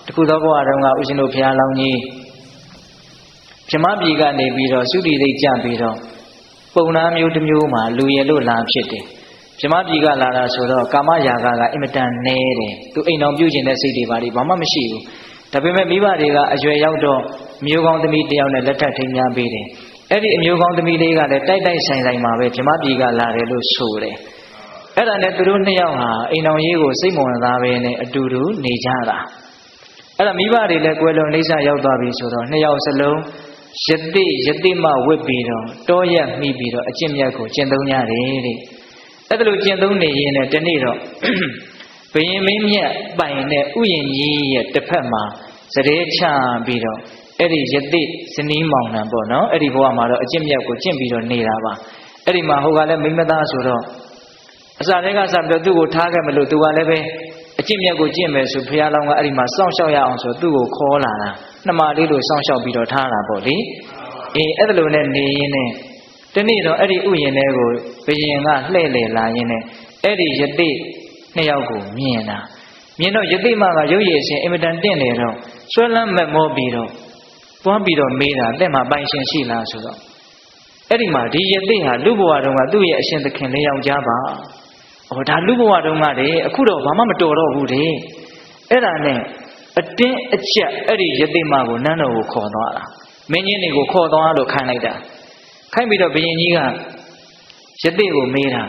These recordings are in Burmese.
တခုသောဘဝတုန်းကဥရှင်တို့ဘုရားလောင်းကြီးဗြဟ္မပြည်ကနေပြီးတော့သုတိသိကြပြီးတော့ပုံနာမျိုးတစ်မျိုးမှာလူရလို့လာဖြစ်တယ်ဗြဟ္မပြည်ကလာတာဆိုတော့ကာမရာဂကအင်မတန်နည်းတယ်သူအိမ်တော်ပြုကျင်တဲ့စိတ်တွေဘာမှမရှိဘူးဒါပေမဲ့မိဘတွေကအရွယ်ရောက်တော့မျိုးကောင်းသမီးတယောက်နဲ့လက်ထပ်ထိမ်းများပေးတယ်အဲ့ဒီအမျိုးကောင်းသမီးလေးကလည်းတိုက်တိုက်ဆိုင်ဆိုင်မှာပဲဗြဟ္မပြည်ကလာတယ်လို့ဆိုတယ်အဲ့ဒါနဲ့သူတို့နှစ်ယောက်ဟာအိမ်တော်ရေးကိုစိတ်မဝင်စားပဲနဲ့အတူတူနေကြတာအဲ့ဒါမိဘတွေလည်းကွယ်လွန်လိမ့်စာရောက်သွားပြီဆိုတော့နှစ်ယောက်စလုံးယတိမဝစ်ပြီးတော့တောရက်မိပြီးတော့အကျင့်မြတ်ကိုကျင့်သုံးကြတယ်တဲ့အဲ့ဒါလိုကျင့်သုံးနေရင်လည်းဒီနေ့တော့ဘယင်မင်းမြတ်ပိုင်တဲ့ဥယျာဉ်ကြီးရဲ့တစ်ဖက်မှာစတဲ့ချပြီးတော့အဲ့ဒီယတိဇနီးမောင်နှံပေါ့နော်အဲ့ဒီဘဝမှာတော့အကျင့်မြတ်ကိုကျင့်ပြီးတော့နေတာပါအဲ့ဒီမှာဟိုကလည်းမိမသားဆိုတော့အစာတွေကစပြီးတော့သူ့ကိုထားခဲ့မလို့သူကလည်းပဲအကျင့်မြတ်ကိုကျင့်မယ်ဆိုဘုရားလောင်းကအဲ့ဒီမှာစောင့်ရှောက်ရအောင်ဆိုသူ့ကိုခေါ်လာတာနှမလေးလိုစောင့်ရှောက်ပြီးတော့ထားတာပေါ့လေအဲ့ဒါလိုနဲ့နေရင်းနဲ့ဒီနေ့တော့အဲ့ဒီဥယျာဉ်ထဲကိုဘယင်ကလှည့်လည်လာရင်းနဲ့အဲ့ဒီယတိနှစ်ယောက်ကိုမြင်တာမြင်တော့ယတိမကရုပ်ရည်အရှင်အင်မတန်တင့်နေတော့ဆွဲလန်းမက်မောပြီးတော့တွန်းပြီးတော့မေးတာတဲ့မှာပိုင်ရှင်ရှိလားဆိုတော့အဲ့ဒီမှာဒီယတိဟာလူဘဝတုန်းကသူ့ရဲ့အရှင်သခင်လေးယောက်ျားပါဒါလူဘဝတုန်းကတည်းအခုတော့ဘာမှမတော်တော့ဘူးတဲ့အဲ့ဒါနဲ့အတင်းအကျပ်အဲ့ဒီယတိမကိုနန်းတော်ကိုခေါ်သွားတာမင်းကြီးတွေကိုခေါ်သွားလို့ခိုင်းလိုက်တာခိုင်းပြီးတော့ဘုရင်ကြီးကယတိကိုမေးတာ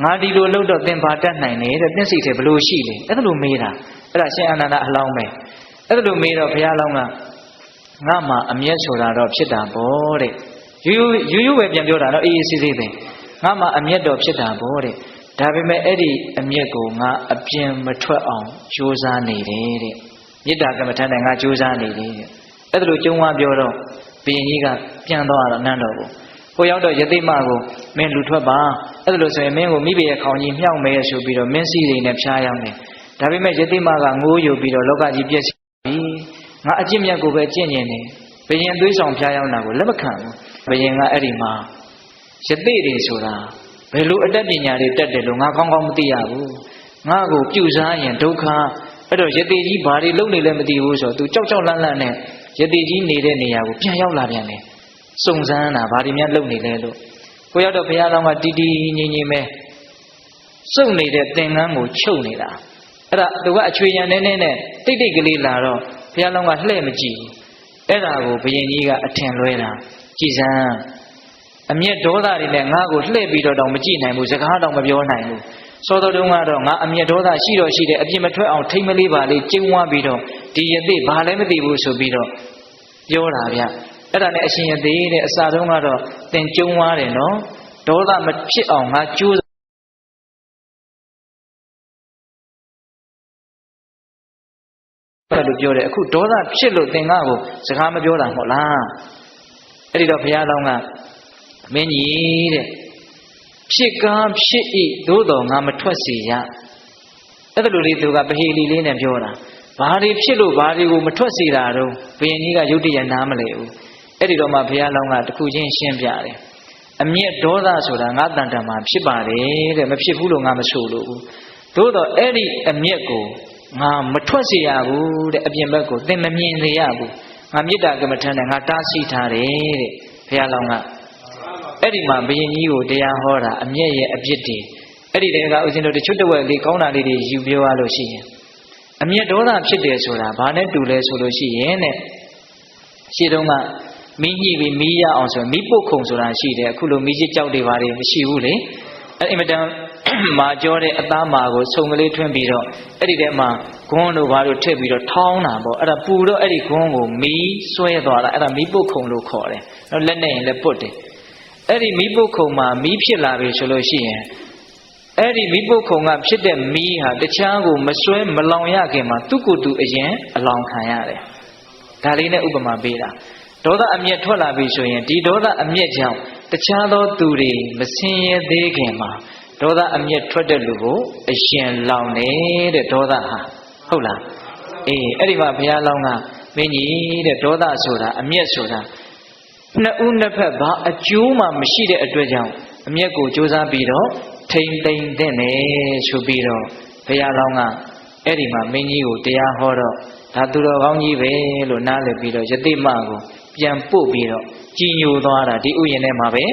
ငါဒီလိုလုပ်တော့သင်ဘာတတ်နိုင်လဲတဲ့သင်စိတ်ထဲဘလို့ရှိလဲအဲ့ဒါလိုမေးတာအဲ့ဒါရှင်အာနန္ဒအလောင်းပဲအဲ့ဒါလိုမေးတော့ဘုရားလောင်းကငါမှအမျက်ဆိုတာတော့ဖြစ်တာပေါ့တဲ့ရိုးရိုးပဲပြန်ပြောတာတော့အေးအေးဆေးဆေးပဲငါမှအမျက်တော့ဖြစ်တာပေါ့တဲ့ဒါပေမဲ့အဲ့ဒီအမျက်ကိုငါအပြင်မထွက်အောင်ကြိုးစားနေတယ်တဲ့မေတ္တာကမ္မထနဲ့ငါကြိုးစားနေတယ်တဲ့အဲ့ဒါလိုကျုံဝါပြောတော့ဘုရင်ကြီးကပြန်သွားတော့နန်းတော်ကိုကိုရောက်တော့ယသိမကိုမင်းလူထွက်ပါအဲ့ဒါလို့ဆိုရင်မင်းကိုမိဘရဲ့ခေါင်းကြီးမြောက်မယ်ဆိုပြီးတော့မင်းစီးတွေနဲ့ဖျားရောက်နေဒါပေမဲ့ယသိမကငိုးယူပြီးတော့လောကကြီးပြည့်စုံပြီငါအကျင့်မြတ်ကိုပဲကျင့်နေတယ်ဘယင်သွေးဆောင်ဖျားရောက်တာကိုလက်မခံဘူးဘယင်ကအဲ့ဒီမှာယသိတွေဆိုတာဘယ်လိုအတတ်ပညာတွေတက်တယ်လို့ငါကောင်းကောင်းမသိရဘူးငါကိုပြုစားရင်ဒုက္ခအဲ့တော့ယသိကြီးဘာတွေလုပ်နေလဲမသိဘူးဆိုတော့ तू ကြောက်လန့်လန့်နဲ့ယသိကြီးနေတဲ့နေရာကိုပြန်ရောက်လာပြန်တယ်စုံစမ်းတာဘာတွေများလုပ်နေလဲလို့ကိုရောက်တော့ဘုရားလောင်းကတီတီငြိမ်ငြိမ်ပဲစုပ်နေတဲ့သင်္ကန်းကိုချုပ်နေတာအဲ့ဒါသူကအချွေရံနေနဲ့တိတ်တိတ်ကလေးလာတော့ဘုရားလောင်းကလှည့်မကြည့်ဘူးအဲ့ဒါကိုဘုရင်ကြီးကအထင်လွဲတာကြည်စမ်းအမျက်ဒေါသတွေနဲ့ငါ့ကိုလှည့်ပြီးတော့မကြည့်နိုင်ဘူးစကားတော့မပြောနိုင်ဘူးစောတော်တုန်းကတော့ငါအမျက်ဒေါသရှိတော့ရှိတယ်အပြစ်မထွက်အောင်ထိမ့်မလေးပါလေးကျင်းဝါပြီးတော့ဒီယသိဘာလည်းမသိဘူးဆိုပြီးတော့ပြောတာဗျအဲ့ဒါနဲ့အရှင်ယသိတဲ့အစာတုန်းကတော့သင်ကျုံဝါတယ်နော်ဒေါသမဖြစ်အောင်ငါကြိုးအဲ့လိုပြောတယ်အခုဒေါသဖြစ်လို့သင်ငါ့ကိုစကားမပြောတာမဟုတ်လားအဲ့ဒီတော့ဘုရားလောင်းကမင်းကြီးတဲ့ဖြစ်ကားဖြစ်ဤသို့တော်ငါမထွက်စေရအဲ့ဒါလိုလေးသူကပဟေလီလေးနဲ့ပြောတာဘာတွေဖြစ်လို့ဘာတွေကိုမထွက်စေတာတော့ဘုရင်ကြီးကယုတ်တရနားမလဲဘူးအဲ့ဒီတော့မှဘုရားလောင်းကတခုချင်းရှင်းပြတယ်အမျက်ဒေါသဆိုတာငါတန်တမှာဖြစ်ပါတယ်တဲ့မဖြစ်ဘူးလို့ငါမဆိုလို့ဘူးသို့တော့အဲ့ဒီအမျက်ကိုငါမထွက်စေရဘူးတဲ့အပြင်ဘက်ကိုသင်မမြင်စေရဘူးငါမေတ္တာကမ္မထနဲ့ငါတားဆီးထားတယ်တဲ့ဘုရားလောင်းကအဲ့ဒီမှာဘုရင်ကြီးကိုတရားဟောတာအမျက်ရဲ့အပြစ်တွေအဲ့ဒီတည်းကဦးဇင်းတို့တချို့တဝက်လေးကောင်းတာလေးတွေယူပြောရလို့ရှိရင်အမျက်ဒေါသဖြစ်တယ်ဆိုတာဘာနဲ့တူလဲဆိုလို့ရှိရင်တဲ့ရှင်းတုန်းကမီးညှိပြီးမီးရအောင်ဆိုမီးပုတ်ခုံဆိုတာရှိတယ်အခုလိုမီးချစ်ကြောက်တွေပါတယ်မရှိဘူးလေအဲ့အင်မတန်မာကြောတဲ့အသားမာကိုခြုံကလေးထွင်းပြီးတော့အဲ့ဒီထဲမှာဂွန်းတို့ဘာတို့ထည့်ပြီးတော့ထောင်းတာပေါ့အဲ့ဒါပူတော့အဲ့ဒီဂွန်းကိုမီးဆွဲသွားတာအဲ့ဒါမီးပုတ်ခုံလို့ခေါ်တယ်နောက်လက်နဲ့ရင်လည်းပုတ်တယ်အဲ့ဒီမီးပုတ်ခုံမှာမီးဖြစ်လာပြီဆိုလို့ရှိရင်အဲ့ဒီမီးပုတ်ခုံကဖြစ်တဲ့မီးဟာတခြားကိုမဆွဲမလောင်ရခင်မှာသူ့ကိုယ်သူအရင်အလောင်ခံရတယ်ဒါလေးနဲ့ဥပမာပေးတာဒေါသအမျက်ထွက်လာပြီဆိုရင်ဒီဒေါသအမျက်ကြောင့်တခြားသောသူတွေမဆင်းရဲသေးခင်မှာဒေါသအမျက်ထွက်တဲ့လူကိုအရှင်လောင်နေတဲ့ဒေါသဟာဟုတ်လားအေးအဲ့ဒီမှာဘုရားလောင်းကမင်းကြီးတဲ့ဒေါသဆိုတာအမျက်ဆိုတာနှစ်ဦးနှစ်ဖက်ဘာအကျိုးမှမရှိတဲ့အတွက်ကြောင့်အမျက်ကိုကြိုးစားပြီးတော့ထိမ့်သိမ့်တဲ့နေဆိုပြီးတော့ဘုရားလောင်းကအဲ့ဒီမှာမင်းကြီးကိုတရားဟောတော့ ဒါသူတော်ကောင်းကြီးပဲလို့နားလည်ပြီးတော့ယတိမကိုပြန်ပို့ပြီးတော့ကြည်ညိုသွားတာဒီဥယျာဉ်ထဲမှာပဲ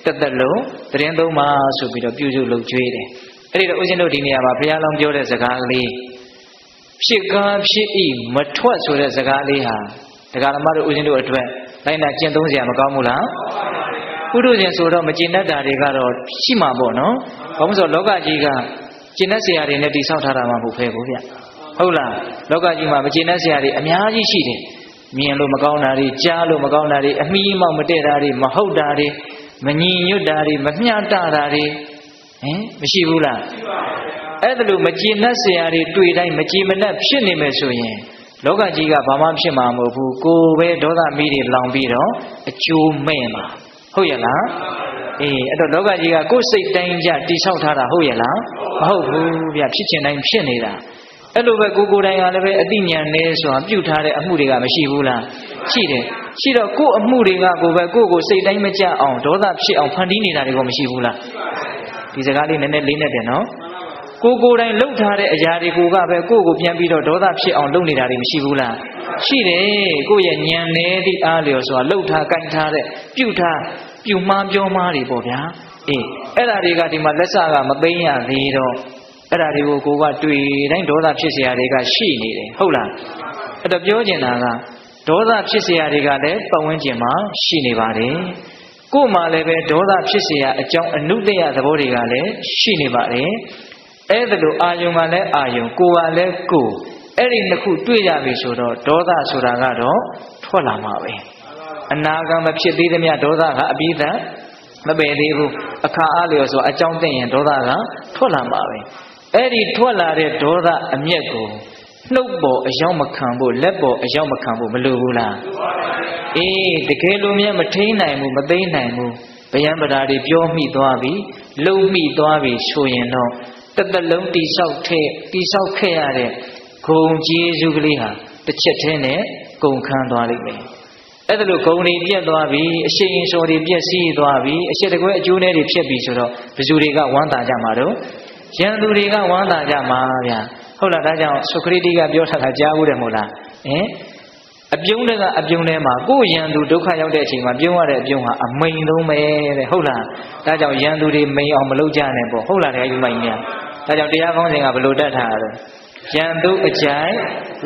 တက်တက်လုံးသတင်းသုံးပါဆိုပြီးတော့ပြုစုလုပ်ကြွေးတယ်အဲ့ဒီတော့ဦးဇင်းတို့ဒီနေရာမှာဘုရားလောင်းပြောတဲ့စကားကလေးဖြစ်ကားဖြစ်ဤမထွက်ဆိုတဲ့စကားလေးဟာတရားဓမ္မတို့ဦးဇင်းတို့အတွက်တိုင်းနာကျင့်သုံးစရာမကောင်းဘူးလားပုထုဇဉ်ဆိုတော့မကျင့်တတ်တာတွေကတော့ရှိမှာပေါ့နော်ဘာလို့ဆိုလောကကြီးကကျင့်တတ်စရာတွေနဲ့တိဆောက်ထားတာမှမဟုတ်ဖဲဘူးဗျဟုတ်လားလောကကြီးမှာမကျင့်တတ်စရာတွေအများကြီးရှိတယ်မြင်လို့မကောင်းတာတွေကြားလို့မကောင်းတာတွေအမီးမောက်မတည့်တာတွေမဟုတ်တာတွေမညီညွတ်တာတွေမမျှတတာတွေမရှိဘူးလားအဲ့ဒါလို့မကျေနပ်စရာတွေတွေ့တိုင်းမကျေမနပ်ဖြစ်နေမယ်ဆိုရင်လောကကြီးကဘာမှဖြစ်မှာမဟုတ်ဘူးကိုယ်ပဲဒေါသမီးတွေလောင်ပြီးတော့အကျိုးမဲ့မှာဟုတ်ရဲ့လားအဲ့တော့လောကကြီးကကိုယ်စိတ်တိုင်းကြတိဆောက်ထားတာဟုတ်ရဲ့လားမဟုတ်ဘူးဗျဖြစ်ချင်တိုင်းဖြစ်နေတာအဲ့လိုပဲကိုယ်တိုင်ကလည်းပဲအသိဉာဏ်နဲ့ဆိုတာပြုထားတဲ့အမှုတွေကမရှိဘူးလားရှိတယ်ရှိတော့ကိုယ်အမှုတွေကကိုယ်ပဲကိုယ့်ကိုစိတ်တိုင်းမကြအောင်ဒေါသဖြစ်အောင်ဖန်တီးနေတာတွေကမရှိဘူးလားဒီစကားလေးနည်းနည်းလေးနဲ့တယ်နော်ကိုယ်တိုင်လှုပ်ထားတဲ့အရာတွေကိုကပဲကိုယ့်ကိုပြန်ပြီးတော့ဒေါသဖြစ်အောင်လုပ်နေတာတွေမရှိဘူးလားရှိတယ်ကိုယ့်ရဲ့ဉာဏ်နဲ့ဒီအားလျော်ဆိုတာလှုပ်ထားကြိုက်ထားတဲ့ပြုမှားပြောမှားတွေပေါ့ဗျာအဲ့ဒါတွေကဒီမှာလက်စကမသိမ်းရသေးတော့အဲ့ဒါတွေကိုကိုကတွေ့တိုင်းဒေါသဖြစ်เสียတွေကရှိနေတယ်ဟုတ်လားအဲ့တော့ပြောချင်တာကဒေါသဖြစ်เสียတွေကလည်းပတ်ဝန်းကျင်မှာရှိနေပါတယ်ကိုယ်မှလည်းပဲဒေါသဖြစ်เสียအကြောင်းအနုတ္တယသဘောတွေကလည်းရှိနေပါတယ်အဲ့ဒါလို့အာယုံကလည်းအာယုံကိုယ်ကလည်းကိုယ်အဲ့ဒီနှစ်ခုတွေ့ကြပြီဆိုတော့ဒေါသဆိုတာကတော့ထွက်လာမှာပဲအနာဂတ်မဖြစ်သေးသမျှဒေါသကအပြီးသတ်မပယ်သေးဘူးအခါအားလျော်ဆိုအကြောင်းသိရင်ဒေါသကထွက်လာမှာပဲအဲ့ဒီထွက်လာတဲ့ဒေါသအမျက်ကိုနှုတ်ပေါ်အရောက်မခံဖို့လက်ပေါ်အရောက်မခံဖို့မလိုဘူးလားတကယ်လို့မြတ်မထိန်နိုင်ဘူးမသိနိုင်ဘူးဗျံပဓာတွေပြောမိသွားပြီလုံမိသွားပြီဆိုရင်တော့တစ်သက်လုံးတိဆောက်ခဲ့ရတဲ့ဂုံကျေးဇူးကလေးဟာတစ်ချက်တည်းနဲ့ကုန်ခန်းသွားလိမ့်မယ်အဲ့ဒါလို့ဂုံတွေပြတ်သွားပြီအရှိန်အစော်တွေပြည့်စည်သွားပြီအရှိတကွဲအကျိုးနဲ့တွေဖြစ်ပြီဆိုတော့ဘယ်သူတွေကဝမ်းသာကြမှာတော့ရန်သူတွေကဝမ်းသာကြမှာဗျာဟုတ်လားဒါကြောင့်ဆိုခရစ်ကပြောထားတာကြားဘူးတယ်မဟုတ်လားအပြုံးကအပြုံးထဲမှာကိုယ်ရန်သူဒုက္ခရောက်တဲ့အချိန်မှာပြုံးရတဲ့အပြုံးဟာအမိန်ဆုံးပဲတဲ့ဟုတ်လားဒါကြောင့်ရန်သူတွေမိန်အောင်မလုပ်ကြနဲ့ပေါ့ဟုတ်လားတရားယူမိုင်းများဒါကြောင့်တရားကောင်းစဉ်ကဘယ်လိုတတ်ထားလဲရန်သူအကြိုက်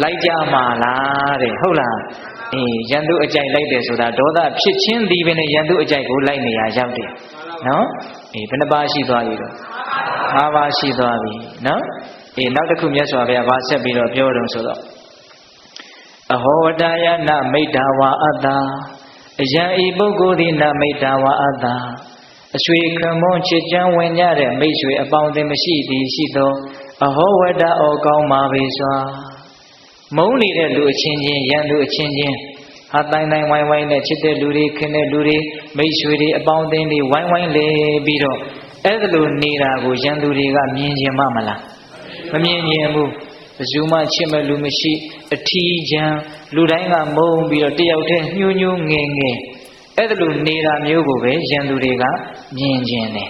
လိုက်ကြမှာလားတဲ့ဟုတ်လားရန်သူအကြိုက်လိုက်တယ်ဆိုတာဒေါသဖြစ်ချင်းဒီပဲနဲ့ရန်သူအကြိုက်ကိုလိုက်နေရရောက်တယ်နော်ဘယ်နှပါရှိသွားပြီတော့5ပါးရှိသွားပြီနော်နောက်တစ်ခုမြတ်စွာဘုရားဗာဆက်ပြီးတော့ပြောတော့ဆိုတော့အဟောဝတ္တယနမိတ္တဝါအတ္တအယံဤပုဂ္ဂိုလ်သည်နမိတ္တဝါအတ္တအဆွေခံမွန်ချစ်ချမ်းဝင်ကြတဲ့မိတ်ဆွေအပေါင်းအသင်းမရှိသည်ရှိသောအဟောဝတ္တဩကောင်းပါပေစွာမုန်းနေတဲ့လူအချင်းချင်းရန်သူအချင်းချင်းဟာတိုင်းတိုင်းဝိုင်းဝိုင်းနဲ့ချစ်တဲ့လူတွေခင်တဲ့လူတွေမိတ်ဆွေတွေအပေါင်းအသင်းတွေဝိုင်းဝိုင်းလေပြီးတော့အဲ့ဒါလိုနေတာကိုရန်သူတွေကမြင်ကျင်မလားမမြင်ကျင်ဘူးဘယ်သူမှချစ်မဲ့လူမရှိအထီးချမ်းလူတိုင်းကမုန်းပြီးတော့တယောက်တည်းညှိုးညှိုးငယ်ငယ်အဲ့ဒါလိုနေတာမျိုးကိုပဲရန်သူတွေကမြင်ကျင်တယ်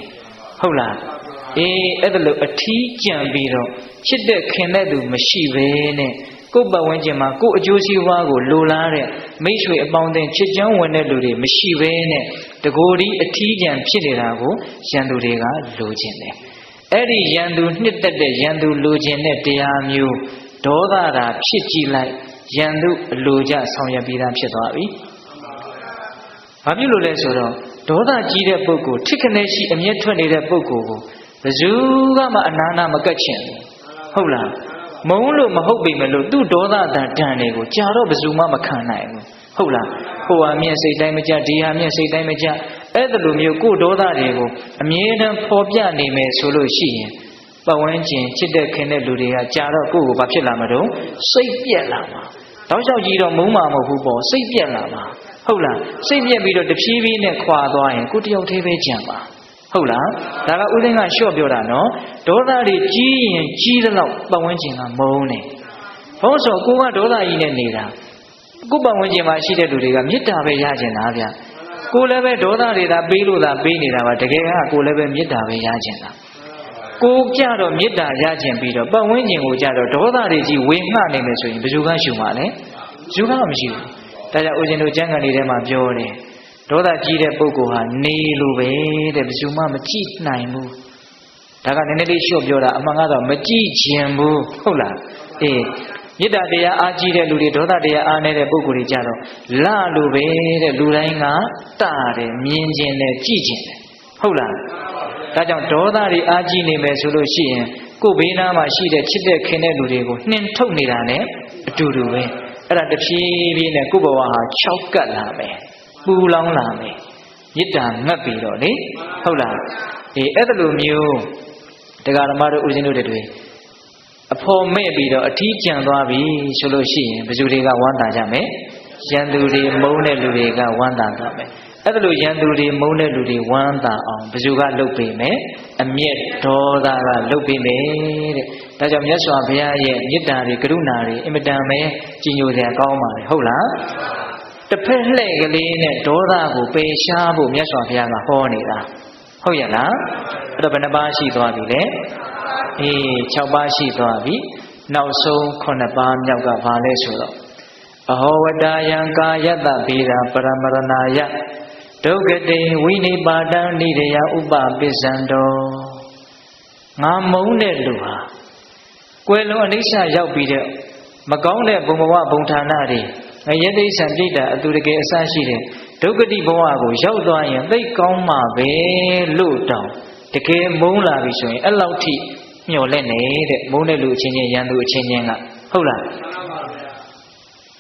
ဟုတ်လားအဲ့ဒါလိုအထီးကျန်ပြီးတော့ချစ်တဲ့ခင်တဲ့သူမရှိပဲနဲ့ကိုယ်ပတ်ဝန်းကျင်မှာကိုယ်အကျိုးစီးပွားကိုလိုလားတဲ့မိတ်ဆွေအပေါင်းအသင်းချစ်ချမ်းဝင်တဲ့လူတွေမရှိဘဲနဲ့တကိုယ်ဒီအထီးကျန်ဖြစ်နေတာကိုရန်သူတွေကလိုချင်တယ်အဲ့ဒီရန်သူနှစ်သက်တဲ့ရန်သူလိုချင်တဲ့တရားမျိုးဒေါသတာဖြစ်ကြည့်လိုက်ရန်သူအလိုကြဆောင်ရွက်ပြီးသားဖြစ်သွားပြီ။ဘာဖြစ်လို့လဲဆိုတော့ဒေါသကြီးတဲ့ပုဂ္ဂိုလ်ထိခနဲ့ရှိအမျက်ထွက်နေတဲ့ပုဂ္ဂိုလ်ကိုဘယ်သူကမှအနာနာမကတ်ချင်ဘူးဟုတ်လားမုန်းလို့မဟုတ်ပေမဲ့လို့သူ့ဒေါသတန်တန်တွေကိုကြာတော့ဘယ်သူမှမခံနိုင်ဘူးဟုတ်လားဟိုဟာမြင့်စိတ်တိုင်းမကြဒီဟာမြင့်စိတ်တိုင်းမကြအဲ့ဒါလိုမျိုးကိုယ်ဒေါသတွေကိုအမြဲတမ်းပေါ်ပြနေမယ်ဆိုလို့ရှိရင်ပတ်ဝန်းကျင်ချစ်တဲ့ခင်တဲ့လူတွေကကြာတော့ကိုယ့်ကိုဘာဖြစ်လာမှာတော့စိတ်ပြက်လာမှာတောက်လျှောက်ကြီးတော့မုန်းမှာမဟုတ်ဘူးပေါ့စိတ်ပြက်လာမှာဟုတ်လားစိတ်ပြက်ပြီးတော့တဖြည်းဖြည်းနဲ့ခွာသွားရင်ကိုယ်တယောက်သေးပဲကြံပါဟုတ်လားဒါကဥသိမ်းကလျှော့ပြောတာနော်ဒေါသတွေကြီးရင်ကြီးသလောက်ပတ်ဝန်းကျင်ကမုန်းတယ်ဘုန်းဆိုကိုကဒေါသကြီးနဲ့နေတာကိုပတ်ဝန်းကျင်မှာရှိတဲ့လူတွေကမေတ္တာပဲရကျင်တာဗျကိုလည်းပဲဒေါသတွေသာပေးလို့သာပေးနေတာပါတကယ်ကကိုလည်းပဲမေတ္တာပဲရကျင်တာ ကိုကြတော့မေတ္တာရခြင်းပြီးတော့ပတ်ဝန်းကျင်ကိုကြတော့ဒေါသတွေကြီးဝေငှနေမယ်ဆိုရင်ဘယ်သူကရှုမှာလဲဘယ်သူကမရှိဘူးဒါကြောင့်ဦးဇင်းတို့ကျမ်းဂန်လေးထဲမှာပြောတယ်ဒေါသကြီးတဲ့ပုဂ္ဂိုလ်ဟာနေလိုပဲတဲ့ဘယ်သူမှမကြည့်နိုင်ဘူးဒါကနည်းနည်းလေးလျှော့ပြောတာအမှန်ကတော့မကြည့်ခြင်းဘူးဟုတ်လားအေးမေတ္တာတရားအားကြီးတဲ့လူတွေဒေါသတရားအားနည်းတဲ့ပုဂ္ဂိုလ်တွေကြတော့လလိုပဲတဲ့လူတိုင်းကတတယ်မြင်ခြင်းနဲ့ကြည့်ခြင်းနဲ့ဟုတ်လားဒါကြောင့်ဒေါသတွေအားကြီးနေမယ်ဆိုလို့ရှိရင်ကိုယ်ဘေးနားမှာရှိတဲ့ချစ်တဲ့ခင်တဲ့လူတွေကိုနှင်ထုတ်နေတာနဲ့အတူတူပဲအဲ့ဒါတဖြည်းဖြည်းနဲ့ကိုယ့်ဘဝဟာခြောက်ကပ်လာမယ်ပူလောင်လာမယ်မေတ္တာငတ်ပြီးတော့လေဟုတ်လားအေးအဲ့ဒါလိုမျိုးတရားဓမ္မတို့ဦးဇင်းတို့တွေအဖို့မဲ့ပြီးတော့အထီးကျန်သွားပြီဆိုလို့ရှိရင်ဘယ်သူတွေကဝမ်းသာကြမလဲရန်သူတွေမုန်းတဲ့လူတွေကဝမ်းသာကြမယ်အဲ့ဒါလိုရန်သူတွေမုန်းတဲ့လူတွေဝမ်းသာအောင်ဘယ်သူကလုပ်ပေးမယ်အမျက်ဒေါသကလုပ်ပေးမယ်တဲ့ဒါကြောင့်မြတ်စွာဘုရားရဲ့မေတ္တာတွေကရုဏာတွေအင်မတန်ပဲကြီးညိုစရာကောင်းပါတယ်ဟုတ်လားတစ်ဖက်လှဲ့ကလေးနဲ့ဒေါသကိုပယ်ရှားဖို့မြတ်စွာဘုရားကဟောနေတာဟုတ်ရဲ့လားအဲ့တော့ဘယ်နှပါးရှိသွားပြီလဲအေး6ပါးရှိသွားပြီနောက်ဆုံး9ပါးမြောက်ကဘာလဲဆိုတော့အဟောဝတ္တယံကာယတ္တဗေဒပရမရဏယဒုက္ခတိဝိနိပါတံနိရယဥပပိစ္ဆန္တောငါမုန်းတဲ့လူဟာကွယ်လွန်အနိစ္စရောက်ပြီးတဲ့မကောင်းတဲ့ဘုံဘဝဘုံဌာနတွေငရဲသိစ္ဆာပြိတ္တာအတူတကယ်အစရှိတဲ့ဒုက္ခတိဘဝကိုရောက်သွားရင်သိကောင်းမှာပဲလို့တောင်တကယ်မုန်းလာပြီဆိုရင်အဲ့လောက်ထိမျော်လင့်နေတဲ့မုန်းတဲ့လူအချင်းချင်းရန်သူအချင်းချင်းကဟုတ်လား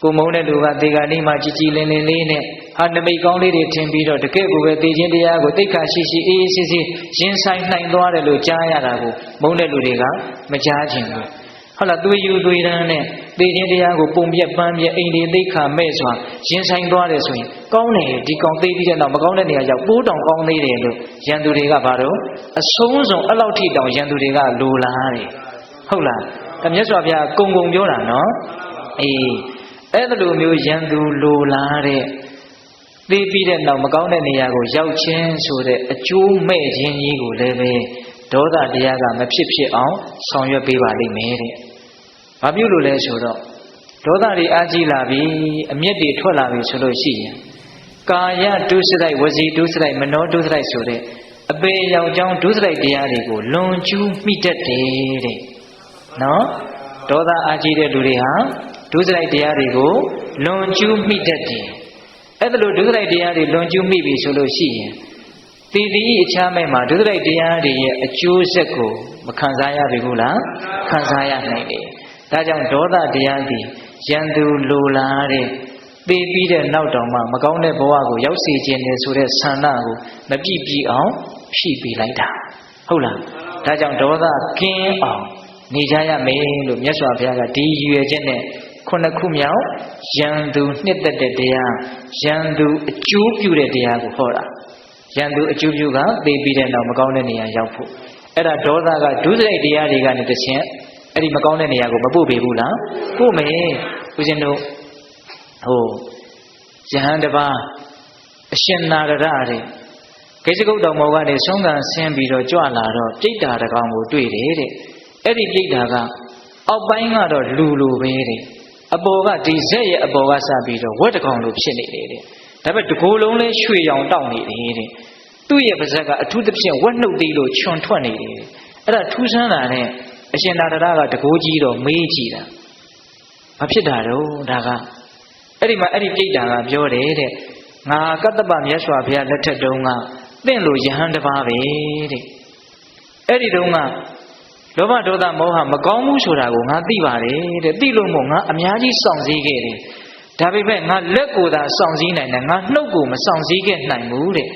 ကိုမုန်းတဲ့လူကတေဂာနိမှာကြည်ကြည်လင်လင်လေးနဲ့ဟာနမိတ်ကောင်းလေးတွေထင်ပြီးတော့တကယ့်ကိုပဲသိခြင်းတရားကိုသိက္ခာရှိရှိအေးအေးဆေးဆေးရင်ဆိုင်နိုင်သွားတယ်လို့ကြားရတာကိုမုန်းတဲ့လူတွေကမကြားချင်ဘူးဟုတ်လားသွေးယူသွေးတန်းနဲ့သိခြင်းတရားကိုပုံပြက်ပန်းပြက်အိမ်ဒီသိက္ခာမဲ့စွာရင်ဆိုင်သွားတယ်ဆိုရင်ကောင်းတယ်ဒီကောင်သိပြီးတဲ့နောက်မကောင်းတဲ့နေရာရောက်ပိုးတောင်ကောင်းသေးတယ်လို့ရန်သူတွေကဘာလို့အဆုံးစုံအဲ့လောက်ထိတောင်ရန်သူတွေကလိုလားတယ်ဟုတ်လားဒါမြတ်စွာဘုရားကုံကုံပြောတာနော်အေးအဲ့လိုမျိုးရန်သူလိုလားတဲ့သိပြီးတဲ့နောက်မကောင်းတဲ့နေရာကိုရောက်ခြင်းဆိုတဲ့အကျိုးမဲ့ခြင်းကြီးကိုလည်းပဲဒေါသတရားကမဖြစ်ဖြစ်အောင်ဆောင်ရွက်ပေးပါလိမ့်မယ်တဲ့။ဘာဖြစ်လို့လဲဆိုတော့ဒေါသတွေအားကြီးလာပြီအမျက်တွေထွက်လာပြီဆိုလို့ရှိရင်ကာယဒုစရိုက်ဝစီဒုစရိုက်မနောဒုစရိုက်ဆိုတဲ့အပေရောင်ကြောင်းဒုစရိုက်တရားတွေကိုလွန်ကျူးမိတတ်တယ်တဲ့။နော်ဒေါသအားကြီးတဲ့လူတွေဟာဒုစရိုက်တရားတွေကိုလွန်ကျူးမိတတ်တယ်။အဲ့ဒါလိုဒုစရိုက်တရားတွေလွန်ကျူးမိပြီဆိုလို့ရှိရင်တည်တည်အခြားမဲ့မှာဒုစရိုက်တရားတွေရဲ့အကျိုးဆက်ကိုမခံစားရပြီဘူးလားခံစားရနိုင်တယ်။ဒါကြောင့်ဒေါသတရားသည်ရန်သူလိုလားတဲ့သိပြီးတဲ့နောက်တောင်မှမကောင်းတဲ့ဘဝကိုရောက်စေခြင်းနဲ့ဆိုတဲ့ဆန္ဒကိုမပြည့်ပြည့်အောင်ဖြည့်ပေးလိုက်တာဟုတ်လား။ဒါကြောင့်ဒေါသကင်းအောင်နေကြရမယ်လို့မြတ်စွာဘုရားကဒီရည်ရွယ်ချက်နဲ့ခုမြောက်ရန်သူနှစ်သက်တဲ့တရားရန်သူအကျိုးပြုတဲ့တရားကိုဟောတာရန်သူအကျိုးပြုကသိပြီးတဲ့နောက်မကောင်းတဲ့နေရာရောက်ဖို့အဲ့ဒါဒေါသကဒုစရိုက်တရားတွေကနေတစ်ချက်အဲ့ဒီမကောင်းတဲ့နေရာကိုမပို့ပေးဘူးလားပို့မယ်ဦးဇင်းတို့ဟိုယဟန်တပါအရှင်နာရရတဲ့ဂိဇဂုတ်တော်မောကနေဆုံးခံဆင်းပြီးတော့ကြွလာတော့ပြိတ္တာတကောင်ကိုတွေ့တယ်တဲ့အဲ့ဒီပြိတ္တာကအောက်ပိုင်းကတော့လူလိုပဲတဲ့အပေါ်ကဒီဇက်ရဲ့အပေါ်ကစပြီးတော့ဝက်တကောင်လိုဖြစ်နေတယ်တဲ့ဒါပေမဲ့တကိုယ်လုံးလဲရွှေရောင်တောက်နေတယ်တဲ့သူ့ရဲ့ပါးစပ်ကအထူးသဖြင့်ဝက်နှုတ်သေးလို့ခြုံထွက်နေတယ်အဲ့ဒါထူးဆန်းတာနဲ့အရှင်နာရရကတကိုးကြီးတော့မေးကြည့်တာဘာဖြစ်တာတော့ဒါကအဲ့ဒီမှာအဲ့ဒီပြိတ္တာကပြောတယ်တဲ့ငါကတ္တပမြတ်စွာဘုရားလက်ထက်တုန်းကသင်လိုယဟန်တစ်ပါးပဲတဲ့အဲ့ဒီတုန်းကလောဘဒေါသမောဟမကောင်းဘူးဆိုတာကိုငါသိပါတယ်တဲ့သိလို့မို့ငါအများကြီးစောင့်စည်းခဲ့တယ်ဒါပေမဲ့ငါလက်ကိုသာစောင့်စည်းနိုင်တယ်ငါနှုတ်ကိုမစောင့်စည်းခဲ့နိုင်ဘူးတဲ့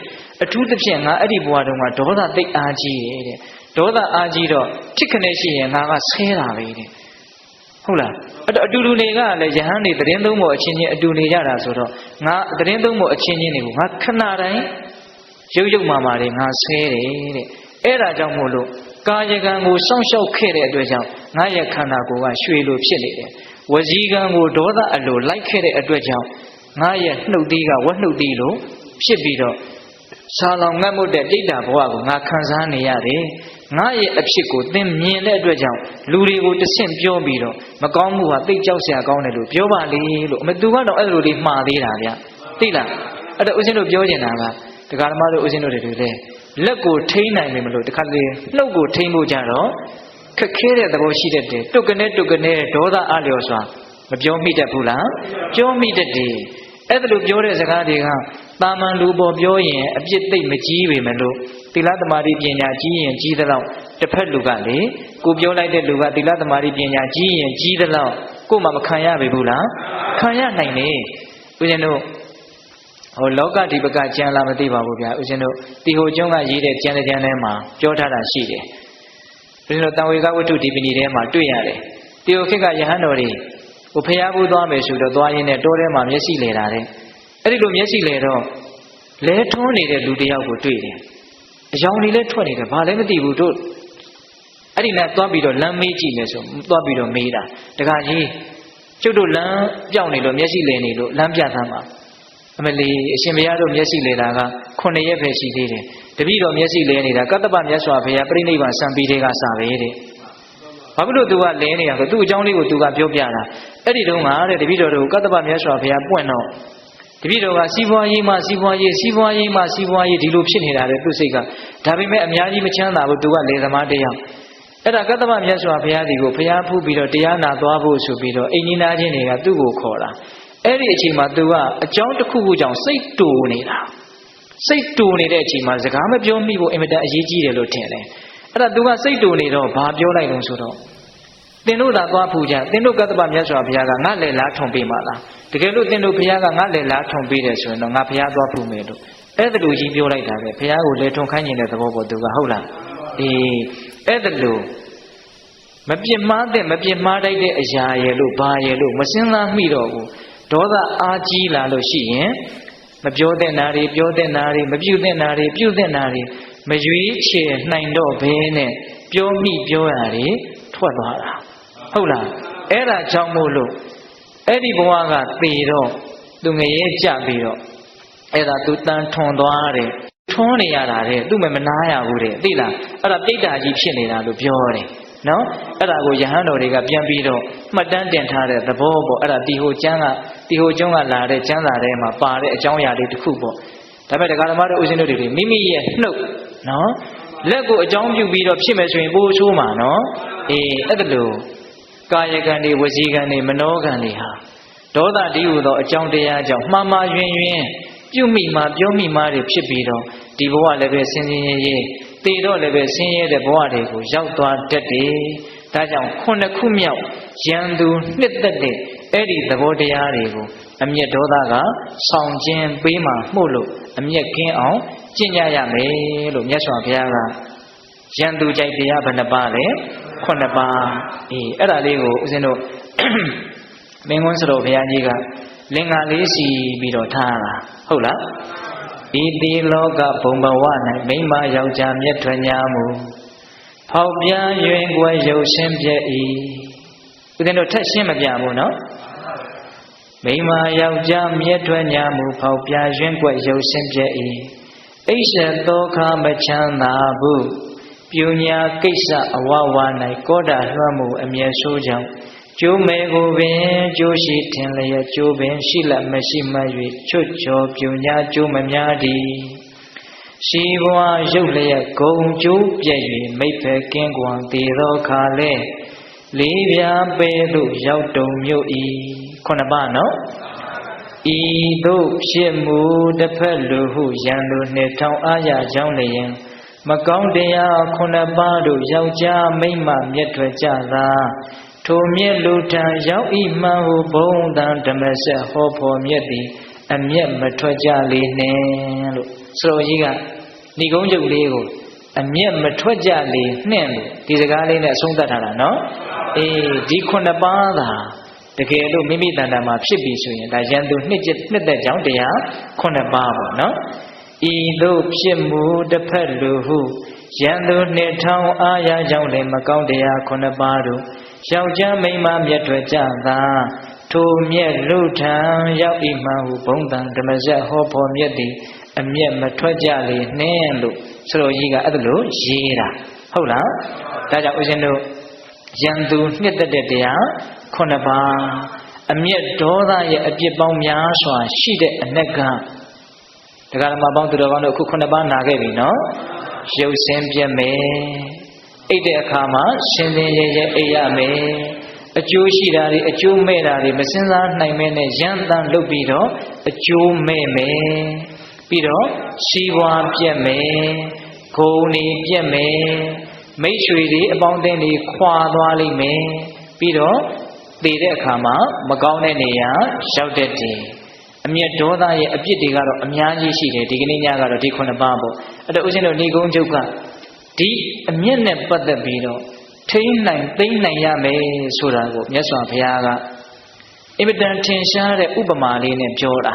အထူးသဖြင့်ငါအဲ့ဒီဘဝတုန်းကဒေါသသိအားကြီးတယ်တဲ့ဒေါသအားကြီးတော့ဖြစ်ခနဲ့ရှိရင်ငါကဆဲတာပဲတဲ့ဟုတ်လားအတူတူတွေကလည်းယဟန်တွေသတင်းသုံးဖို့အချင်းချင်းအတူနေကြတာဆိုတော့ငါသတင်းသုံးဖို့အချင်းချင်းတွေကိုငါခဏတိုင်းရုပ်မာမာတွေငါဆဲတယ်တဲ့အဲ့ဒါကြောင့်မို့လို့ကာယကံကိုစောင့်ရှောက်ခဲ့တဲ့အတွက်ကြောင့်ငါရဲ့ခန္ဓာကိုယ်ကရွှေလိုဖြစ်နေတယ်ဝစီကံကိုဒေါသအလိုလိုက်ခဲ့တဲ့အတွက်ကြောင့်ငါရဲ့နှုတ်သီးကဝက်နှုတ်သီးလိုဖြစ်ပြီးတော့ဆာလောင်ငတ်မှုတဲ့ပြိတ္တာဘဝကိုငါခံစားနေရတယ် ငါရဲ့အဖြစ်ကိုသင်မြင်တဲ့အတွက်ကြောင့်လူတွေကိုတဆင့်ပြောပြီးတော့မကောင်းမှုဟာသိကြောက်စရာကောင်းတယ်လို့ပြောပါလေလို့အမသူကတော့အဲ့လိုလေးမှားသေးတာဗျသိလားအဲ့တော့ဦးဇင်းတို့ပြောနေတာကတရားဓမ္မတို့ဦးဇင်းတို့တွေလည်းလက်ကိုထိန်းနိုင်မယ်မလို့တခါလေနှုတ်ကိုထိန်းဖို့ကြတော့ခက်ခဲတဲ့သဘောရှိတတ်တယ်တုတ်ကနေဒေါသအလျော်စွာမပြောမိတတ်ဘူးလားပြောမိတတ်တယ်အဲ့ဒါလိုပြောတဲ့စကားတွေကတာမန်လူပေါ်ပြောရင်အပြစ်သိမ့်မကြီးပေမဲ့လို့သီလသမารိပညာကြီးရင်ကြီးသလောက်တစ်ဖက်လူကလေကိုပြောလိုက်တဲ့လူကသီလသမารိပညာကြီးရင်ကြီးသလောက်ကိုမှမခံရပေဘူးလားခံရနိုင်တယ်ဦးဇင်းတို့ဟိုလောကဒီပကကျမ်းလာမသိပါဘူးဗျာဦးဇင်းတို့တီဟိုကျွန်းကရေးတဲ့ကျမ်းတစ်ကျမ်းထဲမှာပြောထားတာရှိတယ်ဦးဇင်းတို့တံဝေကဝတ္ထုဒီပဏိထဲမှာတွေ့ရတယ်တီဟိုခေတ်ကယဟန်တော်တွေဟိုဖျားဘူးသွားမယ်ဆိုတော့သွားရင်းနဲ့တောထဲမှာမျက်စိလဲတာတဲ့အဲ့ဒီလိုမျက်စိလဲတော့လဲထွန်းနေတဲ့လူတစ်ယောက်ကိုတွေ့တယ်အယောင်တွေလည်းထွက်နေတယ်ဘာလည်းမသိဘူးတို့အဲ့ဒီနဲ့သွားပြီးတော့လမ်းမေးကြည့်မယ်ဆိုသွားပြီးတော့မေးတာတခါကြီးကျုပ်တို့လမ်းပြောင်းနေလို့မျက်စိလဲနေလို့လမ်းပြသမ်းပါအမလီအရှင်ဘုရားတို့မျက်စိလဲတာက9ရက်ပဲရှိသေးတယ်တပည့်တော်မျက်စိလဲနေတာကတ္တပမြတ်စွာဘုရားပြိဋိဘံစံပြီးတဲ့ကစပဲတဲ့ဘာဖြစ်လို့သူကလဲနေတာဆိုသူ့အကြောင်းလေးကိုသူကပြောပြတာအဲ့ဒီတုန်းကတဲ့တပည့်တော်တို့ကတ္တပမြတ်စွာဘုရားပွင့်တော့တပည့်တော်ကစီးပွားရေးမှစီးပွားရေးစီးပွားရေးမှစီးပွားရေးဒီလိုဖြစ်နေတာတဲ့သူ့စိတ်ကဒါပေမဲ့အများကြီးမချမ်းသာဘူးသူကလေသမားတစ်ယောက်အဲ့ဒါကတ္တပမြတ်စွာဘုရားဒီကိုဘုရားဖူးပြီးတော့တရားနာသွားဖို့ဆိုပြီးတော့အိမ်ကြီးနာချင်းတွေကသူ့ကိုခေါ်တာအဲ့ဒီအချိန်မှာသူကအကြောင်းတစ်ခုခုကြောင့်စိတ်တူနေတာစိတ်တူနေတဲ့အချိန်မှာစကားမပြောမိဖို့အင်မတန်အရေးကြီးတယ်လို့ထင်တယ်အဲ့ဒါသူကစိတ်တူနေတော့ဘာပြောလိုက်လို့ဆိုတော့သင်တို့သာသွားဖူးကြသင်တို့ကတ္တပမြတ်စွာဘုရားကငါလည်းလားထုံပေးပါလားတကယ်လို့သင်တို့ဘုရားကငါလည်းလားထုံပေးတယ်ဆိုရင်တော့ငါဘုရားသွားဖူးမယ်လို့အဲ့ဒါလိုကြီးပြောလိုက်တာပဲဘုရားကိုလည်းထုံခိုင်းနေတဲ့သဘောပေါ်သူကဟုတ်လားအေးအဲ့ဒါလိုမပြစ်မှားတဲ့မပြစ်မှားတိုက်တဲ့အရာရဲ့လို့ဘာရဲ့လို့မစင်စားမိတော့ဘူးဒေါသအားကြီးလာလို့ရှိရင်မပြောတဲ့နာတွေပြောတဲ့နာတွေမပြုတဲ့နာတွေပြုတဲ့နာတွေမရွေးချယ်နိုင်တော့ဘဲနဲ့ပြောမိပြောရတွေထွက်သွားတာဟုတ်လားအဲ့ဒါကြောင့်မို့လို့အဲ့ဒီဘဝကသေတော့သူငရဲကြပြီးတော့အဲ့ဒါသူတန်ထွန်သွားတယ်ထွန်းနေရတာတဲ့သူ့မနာရဘူးတဲ့သိလားအဲ့ဒါပြိတ္တာကြီးဖြစ်နေတာလို့ပြောတယ်နော်အဲ့ဒါကိုယဟန်တော်တွေကပြန်ပြီးတော့မှတ်တမ်းတင်ထားတဲ့သဘောပေါ့အဲ့ဒါတီဟိုကျွန်းကလာတဲ့ကျမ်းစာထဲမှာပါတဲ့အကြောင်းအရာလေးတစ်ခုပေါ့ဒါပေမဲ့တရားဓမ္မတို့ဦးဇင်းတို့တွေမိမိရဲ့နှုတ်နော်လက်ကိုအကြောင်းပြုပြီးတော့ဖြစ်မယ်ဆိုရင်ပိုးဆိုးမှာနော်အေးအဲ့ဒါလို့ကာယကံတွေဝစီကံတွေမနောကံတွေဟာဒေါသတည်းဟူသောအကြောင်းတရားကြောင့်မှားမှားယွင်းပြုမိမှာပြောမိမှာတွေဖြစ်ပြီးတော့ဒီဘဝလည်းပဲဆင်းရဲရဲတည်တော့လည်းပဲဆင်းရဲတဲ့ဘဝတွေကိုရောက်သွားတတ်တယ်။ဒါကြောင့်9ခုမြောက်ရန်သူနှစ်သက်တဲ့အဲ့ဒီသဘောတရားတွေကိုအမျက်ဒေါသကဆောင်ခြင်းပေးမှမှုလို့အမျက်ကင်းအောင်ကျင့်ကြရမယ်လို့မြတ်စွာဘုရားကရန်သူကြိုက်တရားဘယ်နှပါလဲ9ပါးအေးအဲ့ဒါလေးကိုဦးဇင်းတို့မင်းကွန်းစတော်ဘုရားကြီးကလင်္ကာလေးစီပြီးတော့ထားတာဟုတ်လားဤတိလောကဘုံဘဝ၌မိမယောက်ျားမြတ်ထွညာမူဖောက်ပြရွင်ကွယ်ရုပ်ရှင်းပြ၏ဦးဇင်းတို့ထက်ရှင်းမပြဘူးနော်မိမယောက်ျားမြတ်ထွညာမူဖောက်ပြရွင်ကွယ်ရုပ်ရှင်းပြ၏အိရှသောခမချမ်းသာဘူးပြူညာကိစ္စအဝဝ၌ကောတာလွှမ်းမှုအမျက်ဆိုးကြောင့်ကျိုးမဲကိုပင်ကျိုးရှိထင်လျက်ကျိုးပင်ရှိလက်မရှိမှ၍ချွတ်ချော်ပြူညာကျိုးမများသည်ရှိဘဝရုပ်လျက်ဂုံကျိုးပြည့်၍မိဖက်ကင်းကွန်သေးသောခါလဲလေးပြားပဲသို့ရောက်တုံမြို့ဤ9ပါးနော်ဤသို့ဖြစ်မှုတစ်ဖက်လူဟုရန်လူနှစ်ထောင်အားရကြောင်းလျင်မကောင်းတရား9ပါးတို့ယောက်ျားမိန်းမမြတ်ထွက်ကြသာထိုမြတ်လူထံရောက်ဤမှန်ဟုဘုံတန်ဓမ္မဆက်ဟောဖော်မြတ်သည်အမျက်မထွက်ကြလေနဲ့လို့ဆိုတော်ကြီးကဏိကုံးကျုပ်လေးကိုအမျက်မထွက်ကြလေနှင့်လို့ဒီစကားလေးနဲ့အဆုံးသတ်ထားတာနော်အေးဒီ9ပါးသာတကယ်လို့မိမိတန်တာမှာဖြစ်ပြီဆိုရင်ဒါရန်သူနှစ်သက်ကြောင်းတရား9ပါးပေါ့နော်ဤသို့ဖြစ်မှုတစ်ဖက်လူဟုရန်သူနှစ်ထောင်အားရကြောင်းလည်းမကောင်းတရား9ပါးတို့ယောက်ျားမိန်းမမြတ်ထွက်ကြသာထိုမြတ်လူထံရောက်ဤမှဟုဘုံတန်ဓမ္မဆက်ဟောဖော်မြတ်သည်အမျက်မထွက်ကြလေနှင့်လို့ဆိုတော်ကြီးကအဲ့ဒါလို့ရေးတာ ဟုတ်လားဒါကြောင့်ဦးဇင်းတို့ယံသူနှစ်သက်တဲ့တရား9ပါးအမျက်ဒေါသရဲ့အပြစ်ပေါင်းများစွာရှိတဲ့အနက်ကတရားဓမ္မပေါင်းသူတော်ကောင်းတို့အခု9ပါးနာခဲ့ပြီနော်ရုပ်ဆင်းပြတ်မယ်အိတ်တဲ့အခါမှာရှင်သင်ရဲရဲအိတ်ရမယ်အကျိုးရှိတာတွေအကျိုးမဲ့တာတွေမစင်စားနိုင်မဲနဲ့ရမ်းတမ်းလုပ်ပြီးတော့အကျိုးမဲ့မယ်ပြီးတော့စီးပွားပြတ်မယ်ဂုဏ်တွေပြတ်မယ်မိတ်ဆွေတွေအပေါင်းအသင်းတွေခွာသွားလိမ့်မယ်ပြီးတော့တည်တဲ့အခါမှာမကောင်းတဲ့နေရာရောက်တတ်တယ်အမျက်ဒေါသရဲ့အပြစ်တွေကတော့အများကြီးရှိတယ်ဒီကနေ့ညကတော့ဒီ9ပါးပေါ့အဲ့တော့ဦးဇင်းတို့ဏိဂုံးချုပ်ကဒီအမျက်နဲ့ပတ်သက်ပြီးတော့ထိန်းနိုင်သိမ်းနိုင်ရမယ်ဆိုတာကိုမြတ်စွာဘုရားကအင်မတန်ထင်ရှားတဲ့ဥပမာလေးနဲ့ပြောတာ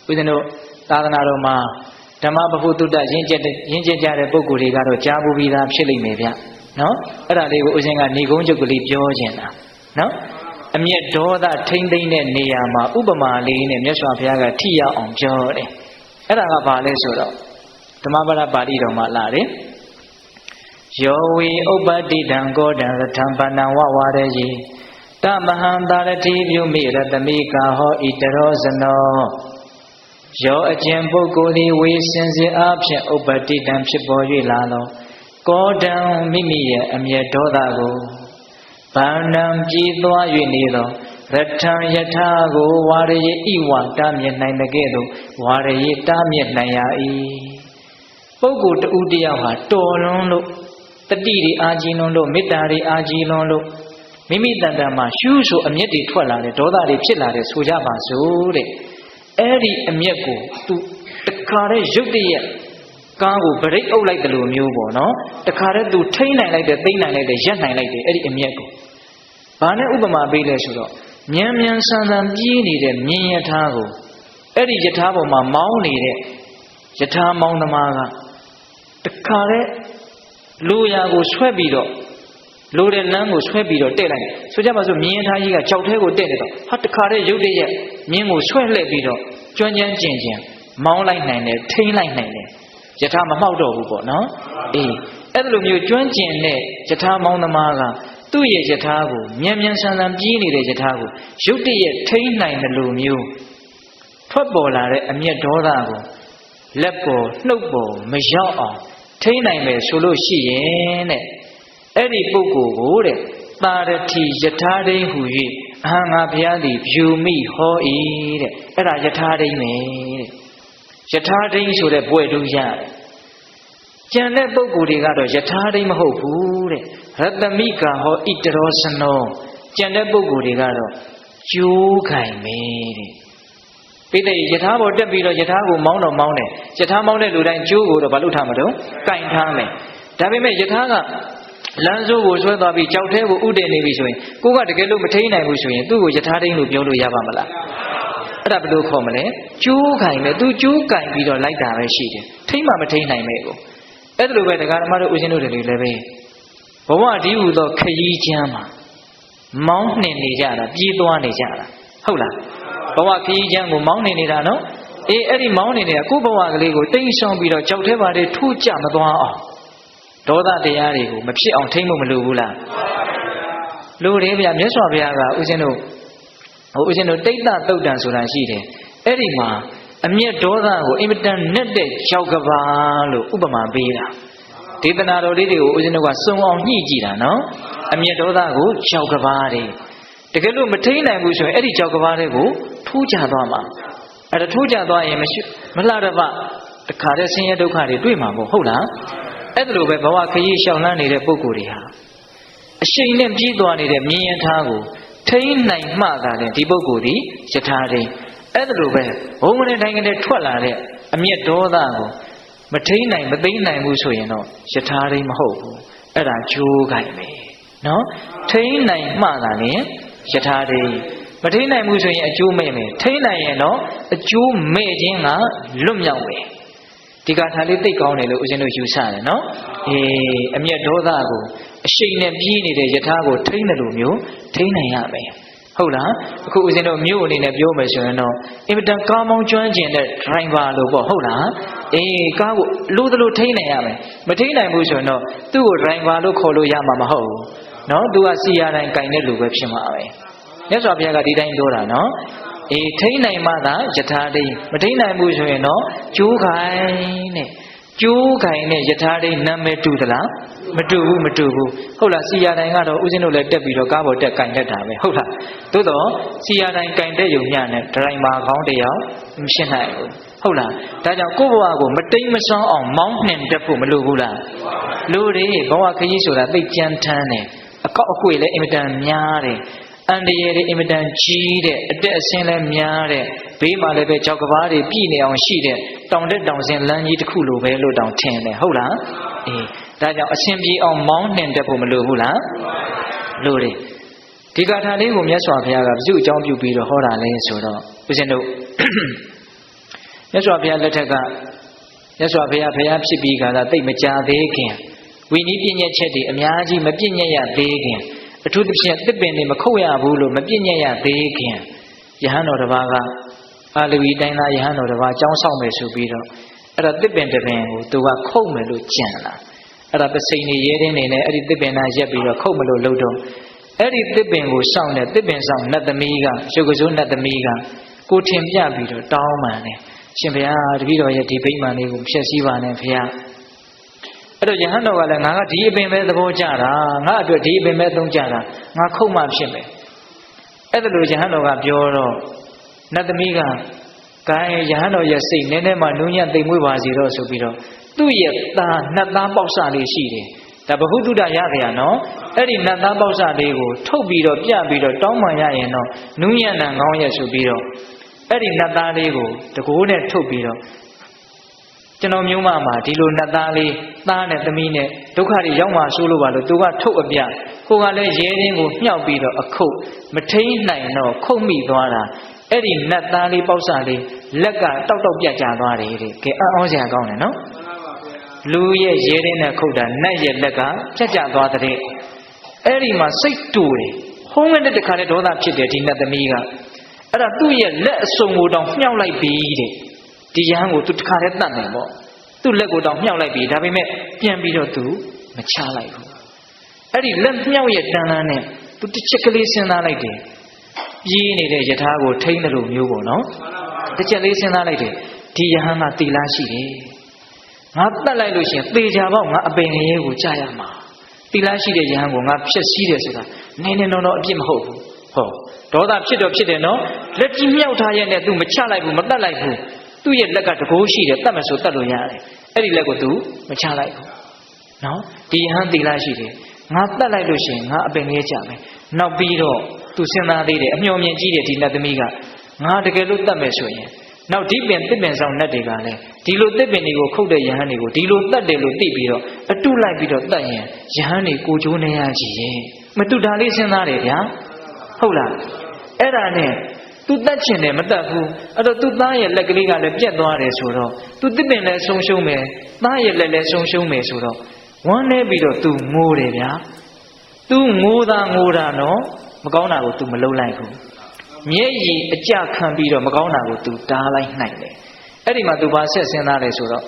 ဦးဇင်းတို့သာသနာတော်မှာဓမ္မပဟုတုတ္တရင်းကျက်ကြတဲ့ပုဂ္ဂိုလ်တွေကတော့ကြားဘူးပြီးသားဖြစ်လိမ့်မယ်ဗျနော်အဲ့ဒါလေးကိုဦးဇင်းကဏိဂုံးချုပ်ကလေးပြောခြင်းတာနော်အမျက်ဒေါသထိမ့်သိမ့်တဲ့နေရာမှာဥပမာလေးနဲ့မြတ်စွာဘုရားကထိရောက်အောင်ပြောတယ်အဲ့ဒါကဘာလဲဆိုတော့ဓမ္မပဒပါဠိတော်မှာလာတယ်ယောဝီဥပ္ပတိတံကောတံရထံပဏံဝဝရယေတမဟံတာရတိပြုမိရတမိကာဟောဣတရောဇနောယောအကျင့်ပုဂ္ဂိုလ်သည်ဝေစင်စစ်အားဖြင့်ဥပ္ပတိတံဖြစ်ပေါ်၍လာသောကောတံမိမိရဲ့အမျက်ဒေါသကိုဗန္နံပြည်သွား၍နေသောရထံယထာကိုဝါရယေဣဝတာမြင့်နိုင်တဲ့ကဲ့သို့ဝါရယေတာမြင့်နိုင်ရ၏ပုဂ္ဂိုလ်တူတယောက်ဟာတော်လွန်းလို့တတိတွေအာကြီးလွန်းလို့မေတ္တာတွေအာကြီးလွန်းလို့မိမိတန်တန်မှာရှုဆိုအမျက်တွေထွက်လာတယ်ဒေါသတွေဖြစ်လာတယ်ဆိုကြပါစို့တဲ့အဲ့ဒီအမျက်ကိုသူတခါတည်းရုတ်တရက်ကားကိုဗရိတ်အုပ်လိုက်တယ်လို့မျိုးပေါ့နော်တခါတည်းသူထိန်းနိုင်လိုက်တယ်သိမ်းနိုင်လိုက်တယ်ရပ်နိုင်လိုက်တယ်အဲ့ဒီအမျက်ကိုဘာနဲ့ဥပမာပေးလဲဆိုတော့မြန်မြန်ဆန်ဆန်ပြေးနေတဲ့မြင်းယထာကိုအဲ့ဒီယထာပေါ်မှာမောင်းနေတဲ့ယထာမောင်းသမားကတခါတည်းလူရာကိုဆွဲပြီးတော့လိုတဲ့လမ်းကိုဆွဲပြီးတော့တက်လိုက်ဆိုကြပါစို့မြင်းသားကြီးကကြောက်ထဲကိုတက်နေတော့ဟာတခါတည်းရုတ်တရက်မြင်းကိုဆွဲလှည့်ပြီးတော့ကျွမ်းကျန်းကျင်ကျင်မောင်းလိုက်နိုင်တယ်ထိန်းလိုက်နိုင်တယ်ယထာမမှောက်တော့ဘူးပေါ့နော်အေးအဲ့လိုမျိုးကျွမ်းကျင်တဲ့ယထာမောင်းသမားကသူ့ရဲ့ယထာကိုမြန်မြန်ဆန်ဆန်ပြေးနေတဲ့ယထာကိုရုတ်တရက်ထိန်းနိုင်တယ်လို့မျိုးထွက်ပေါ်လာတဲ့အမျက်ဒေါသကိုလက်ပေါ်နှုတ်ပေါ်မရောက်အောင်ထိန်းနိုင်မယ်ဆိုလို့ရှိရင်တဲ့အဲ့ဒီပုဂ္ဂိုလ်ကိုတဲ့သာရတိယထာဒိဟူ၍အဟံငါဘုရားသည်ဖြူမိဟော၏တဲ့အဲ့ဒါယထာဒိမယ်တဲ့ယထာဒိဆိုတဲ့ဘွဲ့တူရတယ်ကျန်တဲ့ပုဂ္ဂိုလ်တွေကတော့ယထာဒိမဟုတ်ဘူးတဲ့ရတမိကာဟောဣတရောစနောကျန်တဲ့ပုဂ္ဂိုလ်တွေကတော့ကျိုးခိုင်မယ်တဲ့ပိဋိယထာပေါ်တက်ပြီးတော့ယထာကိုမောင်းတော့မောင်းတယ်ယထာမောင်းတဲ့လူတိုင်းကျိုးကိုတော့ဘာလို့ထားမှာတော့ကင်ထားမယ်ဒါပေမဲ့ယထာကလမ်းစိုးကိုဆွဲသွားပြီးကြောက်ထဲကိုဥတည်နေပြီဆိုရင်ကိုကတကယ်လို့မထိန်နိုင်ဘူးဆိုရင်သူ့ကိုယထာထိန်လို့ပြောလို့ရပါမလားအဲ့ဒါဘယ်လိုခေါ်မလဲကျိုးခိုင်မယ်သူကျိုးကင်ပြီးတော့လိုက်တာပဲရှိတယ်ထိန်မှမထိန်နိုင်မဲ့ကိုအဲ့ဒါလိုပဲတရားဓမ္မတို့ဦးဇင်းတို့တွေလည်းပဲဘဝဒီဟူသောခရီးချမ်းမှာမောင်းနှင်နေကြတာပြေးသွားနေကြတာဟုတ်လားဘဝခရီးချမ်းကိုမောင်းနေနေတာနော်အေးအဲ့ဒီမောင်းနေနေတာကိုယ့်ဘဝကလေးကိုတိမ်ဆောင်ပြီးတော့ကြောက်ထဲပါလေထိုးကြမသွားအောင်ဒေါသတရားတွေကိုမဖြစ်အောင်ထိမ့်ဖို့မလိုဘူးလားလိုတယ်ဗျမြတ်စွာဘုရားကဦးဇင်းတို့တိဋ္ဌသုတ်တံဆိုတာရှိတယ်အဲ့ဒီမှာအမျက်ဒေါသကိုအင်မတန်နဲ့တဲ့ကြောက်ကဘာလို့ဥပမာပေးတာဒေသနာတော်လေးတွေကိုဦးဇင်းတို့ကစုံအောင်ညှိကြည့်တာနော်အမျက်ဒေါသကိုကြောက်ကဘာတွေတကယ်လို့မထိန်နိုင်ဘူးဆိုရင်အဲ့ဒီကြောက်ကဘာတွေကိုထိုးကြသွားမှာအဲ့ဒါထိုးကြသွားရင်မလှတပတခါတည်းဆင်းရဲဒုက္ခတွေတွေ့မှာမဟုတ်လားအဲ့ဒါလိုပဲဘဝခရီးရှောင်လန်းနေတဲ့ပုဂ္ဂိုလ်တွေဟာအရှိန်နဲ့ပြေးသွားနေတဲ့မြင်းယထာကိုထိန်းနိုင်မှသာလေဒီပုဂ္ဂိုလ်ဒီယထာတွေအဲ့ဒါလိုပဲဘုံကနေတိုင်းကနေထွက်လာတဲ့အမျက်ဒေါသကိုမထိန်းနိုင်မသိမ်းနိုင်ဘူးဆိုရင်တော့ယထာတွေမဟုတ်ဘူးအဲ့ဒါကျိုးခိုင်ပဲနော်ထိန်းနိုင်မှသာလေယထာတွေမထိန်းနိုင်ဘူးဆိုရင်အကျိုးမဲ့မယ်ထိန်းနိုင်ရင်တော့အကျိုးမဲ့ခြင်းကလွတ်မြောက်မယ်ဒီကထာလေးသိကောင်းတယ်လို့ဦးဇင်းတို့ယူဆတယ်နော်အေးအမျက်ဒေါသကိုအရှိန်နဲ့ပြေးနေတဲ့ယထာကိုထိန်းတယ်လို့မျိုးထိန်းနိုင်ရမယ် ဟုတ်လားအခုဦးဇင်းတို့မြို့အနေနဲ့ပြောမယ်ဆိုရင်တော့အင်မတန်ကားမောင်းကျွမ်းကျင်တဲ့ driver လို့ပေါ့ဟုတ်လားအေးကားကိုလိုသလိုထိန်းနိုင်ရမယ်မထိန်းနိုင်ဘူးဆိုရင်တော့သူ့ကို driver လို့ခေါ်လို့ရမှာမဟုတ်ဘူးနော်သူကစီရတိုင်းကင်တဲ့လူပဲဖြစ်မှာပဲမြတ်စွာဘုရားကဒီတိုင်းပြောတာနော်အေးထိန်းနိုင်မှသာယထာတိမထိန်းနိုင်ဘူးဆိုရင်တော့ကျိုးခိုင်တဲ့ကျိုးခိုင်နဲ့ယထာတိနာမည်တူသလားမတူဘူးဟုတ်လားစီရတိုင်းကတော့ဦးဇင်းတို့လည်းတက်ပြီးတော့ကားပေါ်တက်ကင်တတ်တာပဲဟုတ်လားသို့တော့စီရတိုင်းကင်တဲ့ယုံညနဲ့ဒရိုင်ဘာကောင်းတယောက်မဖြစ်နိုင်ဘူးဟုတ်လားဒါကြောင့်ကိုယ့်ဘဝကိုမတိမ်မဆောင်းအောင်မောင်းနှင်တတ်ဖို့မလိုဘူးလားလိုတယ်ဘဝခရီးဆိုတာသိကြမ်းထမ်းတယ်အကောက်အကွေလည်းအင်မတန်များတယ်အန္တရာယ်တွေအင်မတန်ကြီးတဲ့အတက်အဆင်းလည်းများတဲ့ဘေးမှာလည်းပဲကြောက်ကဘာတွေပြည့်နေအောင်ရှိတဲ့တောင်တက်တောင်ဆင်းလမ်းကြီးတစ်ခုလိုပဲလို့တောင်ထင်တယ်ဟုတ်လားအေးဒါကြောင့်အရှင်ပြေအောင်မောင်းနှင်တတ်ဖို့မလိုဘူးလားလိုတယ်ဒီဂါထာလေးကိုမြတ်စွာဘုရားကဘုသူ့အကြောင်းပြုပြီးတော့ဟောတာလဲဆိုတော့ဦးဇင်းတို့မြတ်စွာဘုရားလက်ထက်ကမြတ်စွာဘုရားဖြစ်ပြီးကသာတိတ်မကြသေးခင်ဝိနည်းပြည့်ညက်ချက်တွေအများကြီးမပြည့်ညက်ရသေးခင်အထူးသဖြင့်တစ်ပင်တွေမခုတ်ရဘူးလို့မပြည့်ညက်ရသေးခင်ယဟန်တော်တစ်ပါးကအာလူဝီတိုင်းသားယဟန်တော်တစ်ပါးကြောင်းဆောင်မယ်ဆိုပြီးတော့အဲ့ဒါတစ်ပင်တစ်ပင်ကိုသူကခုတ်မယ်လို့ကြံလာအဲ့ဒါပစိန်နေရဲတင်းနေနဲ့အဲ့ဒီတစ်ပင်သားရက်ပြီးတော့ခုတ်မလို့လှုပ်တော့အဲ့ဒီတစ်ပင်ကိုစောင့်တဲ့တစ်ပင်ဆောင်နတ်သမီးကရုပ်ကစိုးနတ်သမီးကကိုထင်ပြပြီးတော့တောင်းပန်တယ်ရှင်ဘုရားတပည့်တော်ရဲ့ဒီဗိမာန်လေးကိုဖျက်ဆီးပါနဲ့ဘုရားအဲ့တော့ယဟန်တော်ကလည်းငါကဒီအပင်ပဲသဘောကျတာငါအတွက်ဒီအပင်ပဲသုံးကြတာငါခုတ်မှဖြစ်မယ်အဲ့ဒါလို့ယဟန်တော်ကပြောတော့နတ်သမီးကဂိုင်းယဟန်တော်ရဲ့စိတ်နည်းနည်းမှနူးညံ့သိမ်မွေ့ပါစေတော့ဆိုပြီးတော့သူ့ရဲ့သားနတ်သားပေါက်စလေးရှိတယ်ဒါဗဟုသုတရကြရနော်အဲ့ဒီနတ်သားပေါက်စလေးကိုထုတ်ပြီးတော့ပြပြီးတော့တောင်းပန်ရရင်တော့နူးညံ့တဲ့ကောင်းရဲ့ဆိုပြီးတော့အဲ့ဒီနတ်သားလေးကိုတကိုးနဲ့ထုတ်ပြီးတော့ကျွန်တော်မျိုးမမှာဒီလိုနတ်သားလေးသားနဲ့သမီးနဲ့ဒုက္ခတွေရောက်မှဆိုးလို့ပါလို့သူကထုတ်အပြကိုကလည်းရဲရင်းကိုမြှောက်ပြီးတော့အခုတ်မထိန်နိုင်တော့ခုတ်မိသွားတာအဲ့ဒီနတ်သားလေးပေါက်စလေးလက်ကတောက်တောက်ပြတ်ကျသွားတယ်တဲ့ကဲအောင်းစရာကောင်းတယ်နော်လူရဲ့ရဲရင်းနဲ့ခုတ်တာနတ်ရဲ့လက်ကပြတ်ကျသွားတဲ့အဲ့ဒီမှာစိတ်တူတယ်ဟုံးတဲ့တခါနဲ့ဒေါသဖြစ်တယ်ဒီနတ်သမီးကအဲ့ဒါသူ့ရဲ့လက်အစုံကိုတောင်မြှောက်လိုက်ပြီတဲ့ဒီယဟန်ကိုသူတခါတည်းတတ်တယ်ပေါ့သူ့လက်ကိုတောင်မြှောက်လိုက်ပြီဒါပေမဲ့ပြန်ပြီးတော့သူမချလိုက်ဘူးအဲ့ဒီလက်မြှောက်ရဲ့တန်လန်းနဲ့သူတစ်ချက်ကလေးစဉ်းစားလိုက်တယ်ပြေးနေတဲ့ယထာကိုထိန်းတယ်လို့မျိုးပေါ့နော်တစ်ချက်လေးစဉ်းစားလိုက်တယ်ဒီယဟန်ကတီလားရှိတယ်ငါတတ်လိုက်လို့ရှိရင်သေချာပေါ့ငါအပင်ငရဲကိုကြာရမှာတီလားရှိတဲ့ယဟန်ကိုငါဖျက်ဆီးတယ်ဆိုတာနည်းနည်းတော့အပြစ်မဟုတ်ဘူးဟောဒေါသဖြစ်တော့ဖြစ်တယ်နော်လက်ကြီးမြှောက်ထားရဲ့နဲ့သူမချလိုက်ဘူးမတတ်လိုက်ဘူးသူ့ရဲ့လက်ကတကိုးရှိတယ်တတ်မဆိုတတ်လို့ရတယ်အဲ့ဒီလက်ကိုသူမချလိုက်ဘူးနော်ဒီယဟန်တီလားရှိတယ်ငါတတ်လိုက်လို့ရှိရင်ငါအပင်ငရဲကြမယ်နောက်ပြီးတော့သူစဉ်းစားသေးတယ်အမျှော်မြင်ကြီးတယ်ဒီနတ်သမီးကငါတကယ်လို့တတ်မယ်ဆိုရင်နောက်ဒီပင်တစ်ပင်ဆောင်နတ်တွေကလည်းဒီလိုတစ်ပင်တွေကိုခုတ်တဲ့ယဟန်တွေကိုဒီလိုတတ်တယ်လို့သိပြီးတော့အတုလိုက်ပြီးတော့တတ်ရင်ယဟန်တွေကိုကျိုးနေရကြီးရဲ့မတူတာလေးစဉ်းစားတယ်ဗျာဟုတ်လားအဲ့ဒါနဲ့သူတတ်ချင်တယ်မတတ်ဘူးအဲ့တော့သူသားရဲ့လက်ကလေးကလည်းပြက်သွားတယ်ဆိုတော့သူတစ်ပင်လည်းဆုံးရှုံးမယ်သားရဲ့လက်လည်းဆုံးရှုံးမယ်ဆိုတော့ဝမ်းနေပြီးတော့သူငိုတယ်ဗျာသူငိုတာနော်မကောင်းတာကိုသူမလုံးလိုက်ဘူးမျက်ရည်အကျခံပြီးတော့မကောင်းတာကိုသူတားလိုက်နိုင်တယ်အဲ့ဒီမှာသူဘာဆက်စဉ်းစားလဲဆိုတော့